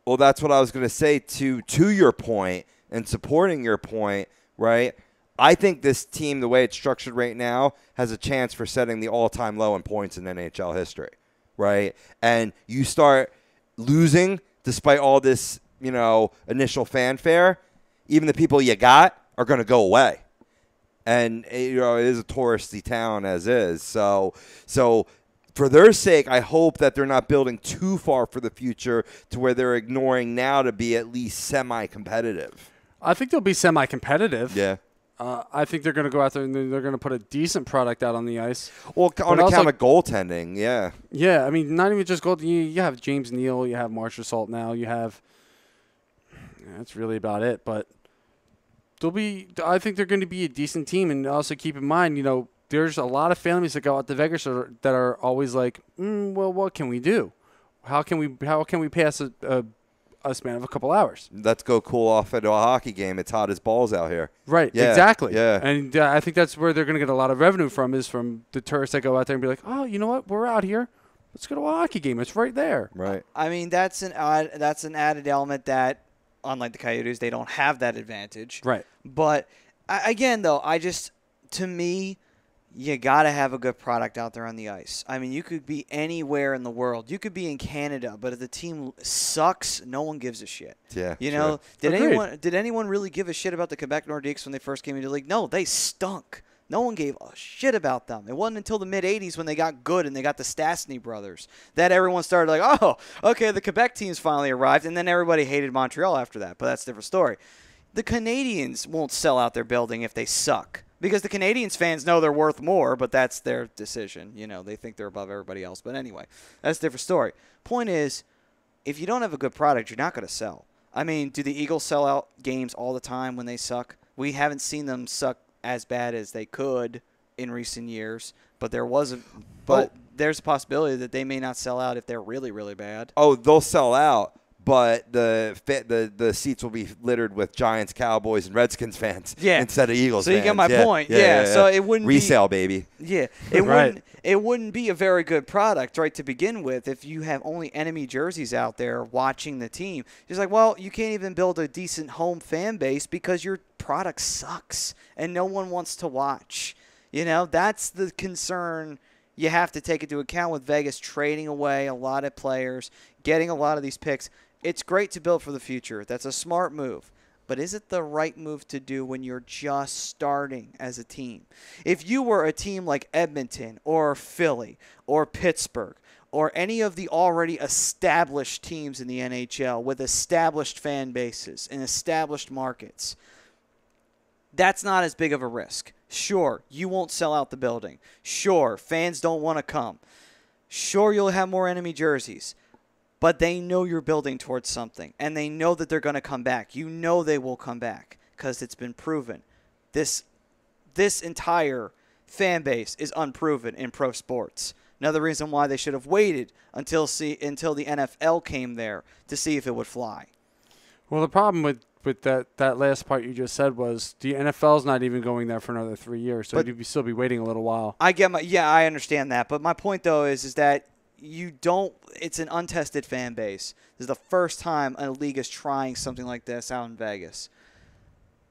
Well, that's what I was going to say to your point and supporting your point, right? I think this team, the way it's structured right now, has a chance for setting the all-time low in points in NHL history, right? And you start losing despite all this, initial fanfare, even the people you got are going to go away. And, it is a touristy town as is. So for their sake, I hope that they're not building too far for the future to where they're ignoring now to be at least semi-competitive. I think they'll be semi-competitive. Yeah. I think they're going to go out there and they're going to put a decent product out on the ice. Well, on account of goaltending, yeah. Yeah, I mean, not even just goaltending. You have James Neal, you have Marshall Salt now, you have that's really about it. But I think they're going to be a decent team. And also keep in mind, there's a lot of families that go out to Vegas that are always like, well, what can we do? How can we pass a span of a couple hours? Let's go cool off at a hockey game. It's hot as balls out here. Right, yeah, exactly. Yeah. And I think that's where they're going to get a lot of revenue from the tourists that go out there and be like, oh, you know what? We're out here. Let's go to a hockey game. It's right there. Right. I mean, that's an added element that, unlike the Coyotes, they don't have that advantage. Right. But, again, though, to me, you got to have a good product out there on the ice. I mean, you could be anywhere in the world. You could be in Canada, but if the team sucks, no one gives a shit. Yeah. Did anyone really give a shit about the Quebec Nordiques when they first came into the league? No, they stunk. No one gave a shit about them. It wasn't until the mid-'80s when they got good and they got the Stastny brothers that everyone started like, oh, okay, the Quebec team's finally arrived, and then everybody hated Montreal after that, but that's a different story. The Canadians won't sell out their building if they suck. Because the Canadians fans know they're worth more, but that's their decision. They think they're above everybody else. But anyway, that's a different story. Point is, if you don't have a good product, you're not going to sell. I mean, do the Eagles sell out games all the time when they suck? We haven't seen them suck as bad as they could in recent years, but there wasn't. But there's a possibility that they may not sell out if they're really, really bad. Oh, they'll sell out, but the seats will be littered with Giants, Cowboys, and Redskins fans instead of Eagles fans. So you get my point. Yeah. So it wouldn't resale, baby. Yeah. It wouldn't be a very good product, right, to begin with if you have only enemy jerseys out there watching the team. It's like, well, you can't even build a decent home fan base because your product sucks and no one wants to watch. That's the concern you have to take into account with Vegas trading away a lot of players, getting a lot of these picks. It's great to build for the future. That's a smart move. But is it the right move to do when you're just starting as a team? If you were a team like Edmonton or Philly or Pittsburgh or any of the already established teams in the NHL with established fan bases and established markets, that's not as big of a risk. Sure, you won't sell out the building. Sure, fans don't want to come. Sure, you'll have more enemy jerseys. But they know you're building towards something, and they know that they're going to come back. You know they will come back because it's been proven. This entire fan base is unproven in pro sports. Another reason why they should have waited until the NFL came there to see if it would fly. Well, the problem with that last part you just said was the NFL's not even going there for another 3 years, so you'd still be waiting a little while. I understand that, but my point though is that it's an untested fan base. This is the first time a league is trying something like this out in Vegas.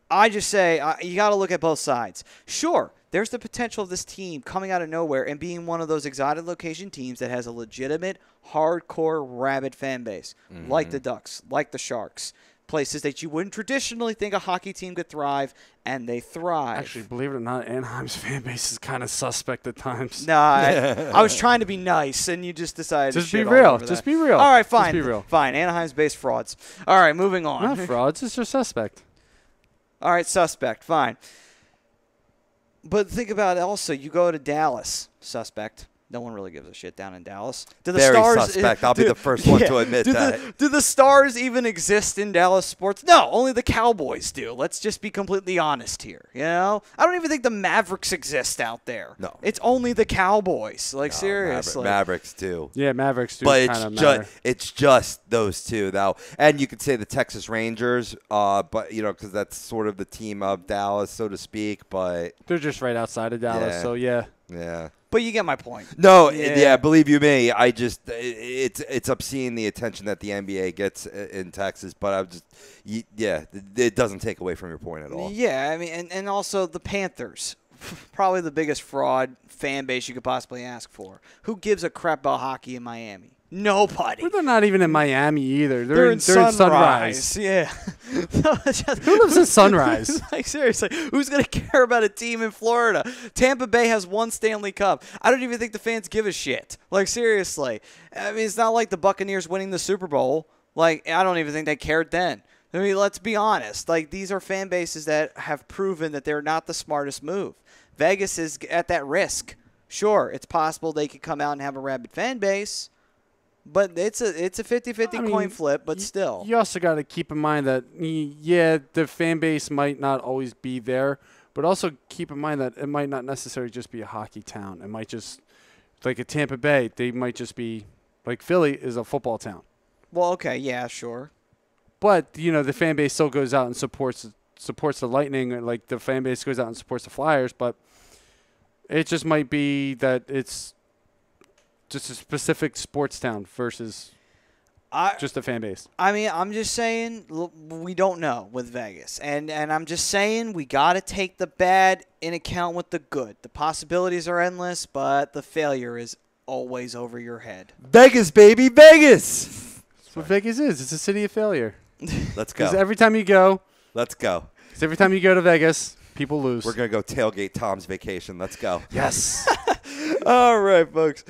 I just say you got to look at both sides. Sure, there's the potential of this team coming out of nowhere and being one of those exotic location teams that has a legitimate, hardcore, rabid fan base, like the Ducks, like the Sharks. Places that you wouldn't traditionally think a hockey team could thrive, and they thrive. Actually, believe it or not, Anaheim's fan base is kind of suspect at times. No, I was trying to be nice, and you just decided to shit be real. all over Just that. be real. All right, fine. Just be real. Fine. Anaheim's based frauds. All right, moving on. Not frauds. It's just suspect. All right, suspect. Fine. But think about it also. You go to Dallas, suspect. No one really gives a shit down in Dallas. Do the Very Stars, suspect. I'll be the first one to admit that. Do the Stars even exist in Dallas sports? No, only the Cowboys do. Let's just be completely honest here. I don't even think the Mavericks exist out there. No. It's only the Cowboys. Seriously. Mavericks do. Yeah, Mavericks do. But it's just those two, though. And you could say the Texas Rangers, but because that's sort of the team of Dallas, so to speak. But they're just right outside of Dallas, so yeah. Yeah. But you get my point. No, yeah, believe you me, I just it's obscene the attention that the NBA gets in Texas, but it doesn't take away from your point at all. Yeah, I mean, and also the Panthers, probably the biggest fraud fan base you could possibly ask for. Who gives a crap about hockey in Miami? Nobody. But they're not even in Miami either. They're in Sunrise. Yeah. Who lives in Sunrise? Seriously, who's going to care about a team in Florida? Tampa Bay has one Stanley Cup. I don't even think the fans give a shit. Seriously. I mean, it's not like the Buccaneers winning the Super Bowl. I don't even think they cared then. I mean, let's be honest. These are fan bases that have proven that they're not the smartest move. Vegas is at that risk. Sure, it's possible they could come out and have a rabid fan base. But it's a 50-50 coin flip, but still. You also got to keep in mind that, the fan base might not always be there, but also keep in mind that it might not necessarily just be a hockey town. It might just, like a Tampa Bay, they might just be, like Philly is a football town. Well, okay, yeah, sure. But, the fan base still goes out and supports the Lightning. Like, the fan base goes out and supports the Flyers, but it just might be that it's just a specific sports town versus just a fan base. I mean, I'm just saying we don't know with Vegas. And I'm just saying we got to take the bad in account with the good. The possibilities are endless, but the failure is always over your head. Vegas, baby, Vegas! That's what Vegas is. It's a city of failure. Let's go. Because every time you go. Let's go. Because every time you go to Vegas, people lose. We're going to go tailgate Tom's Vacation. Let's go. Yes. All right, folks.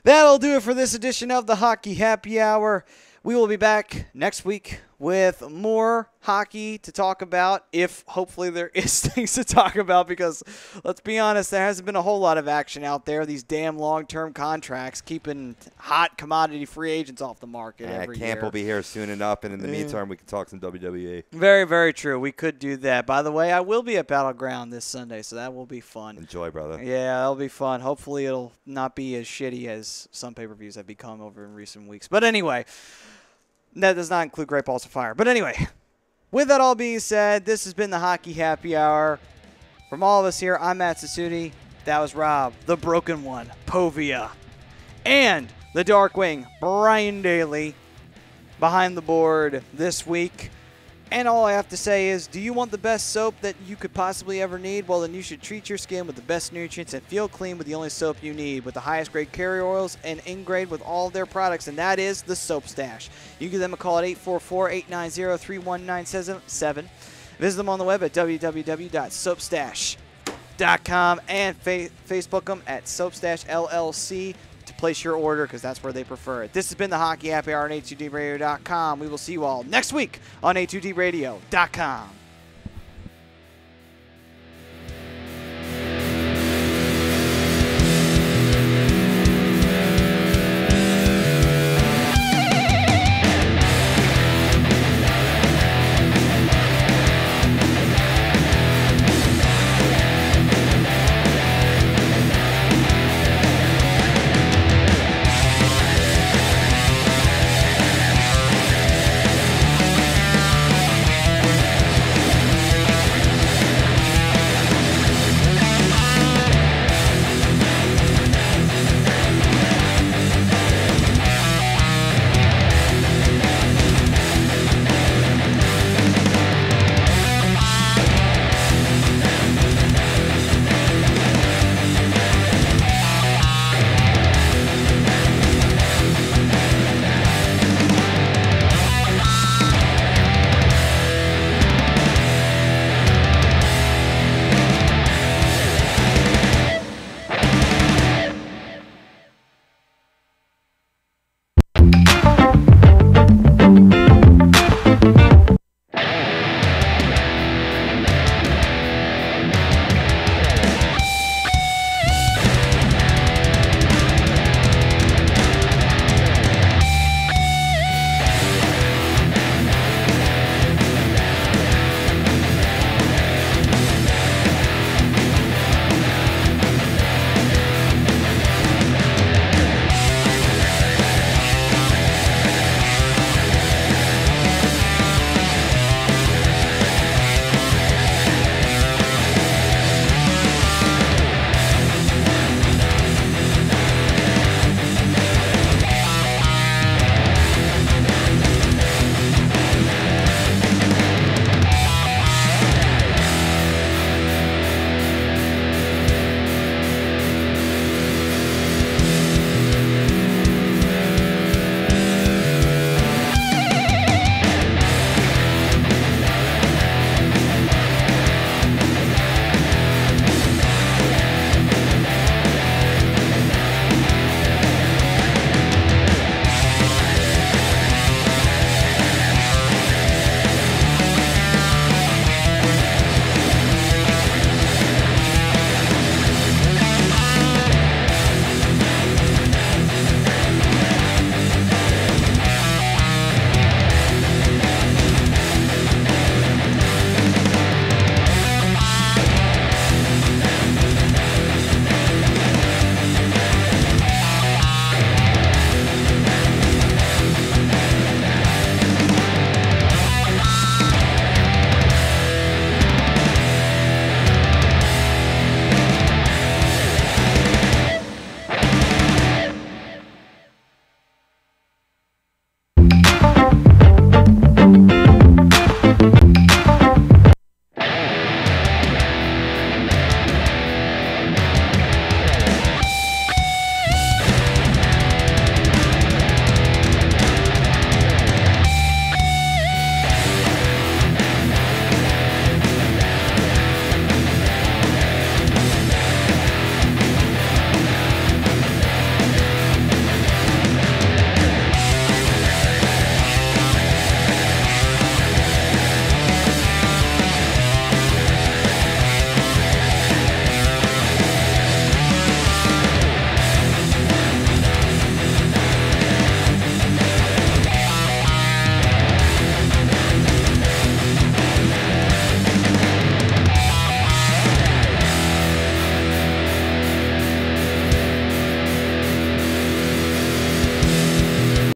That'll do it for this edition of the Hockey Happy Hour. We will be back next week with more hockey to talk about, if hopefully there is things to talk about, because let's be honest, there hasn't been a whole lot of action out there. These damn long-term contracts keeping hot commodity free agents off the market every Camp year. will be here soon enough, and in the meantime, we can talk some WWE. Very, very true. We could do that. By the way, I will be at Battleground this Sunday, so that will be fun. Enjoy, brother. Yeah, that'll be fun. Hopefully it'll not be as shitty as some pay-per-views have become over in recent weeks. But anyway, that does not include Great Balls of Fire. But anyway, with that all being said, this has been the Hockey Happy Hour. From all of us here, I'm Matt Sassuti. That was Rob, the Broken One, Povia, and the Darkwing, Brian Daly, behind the board this week. And all I have to say is, do you want the best soap that you could possibly ever need? Well, then you should treat your skin with the best nutrients and feel clean with the only soap you need, with the highest grade carrier oils and in grade with all of their products, and that is the Soap Stash. You give them a call at 844-890-3197. Visit them on the web at www.soapstash.com and Facebook them at Soapstash LLC to place your order, because that's where they prefer it. This has been the Hockey Happy Hour on A2DRadio.com. We will see you all next week on A2DRadio.com.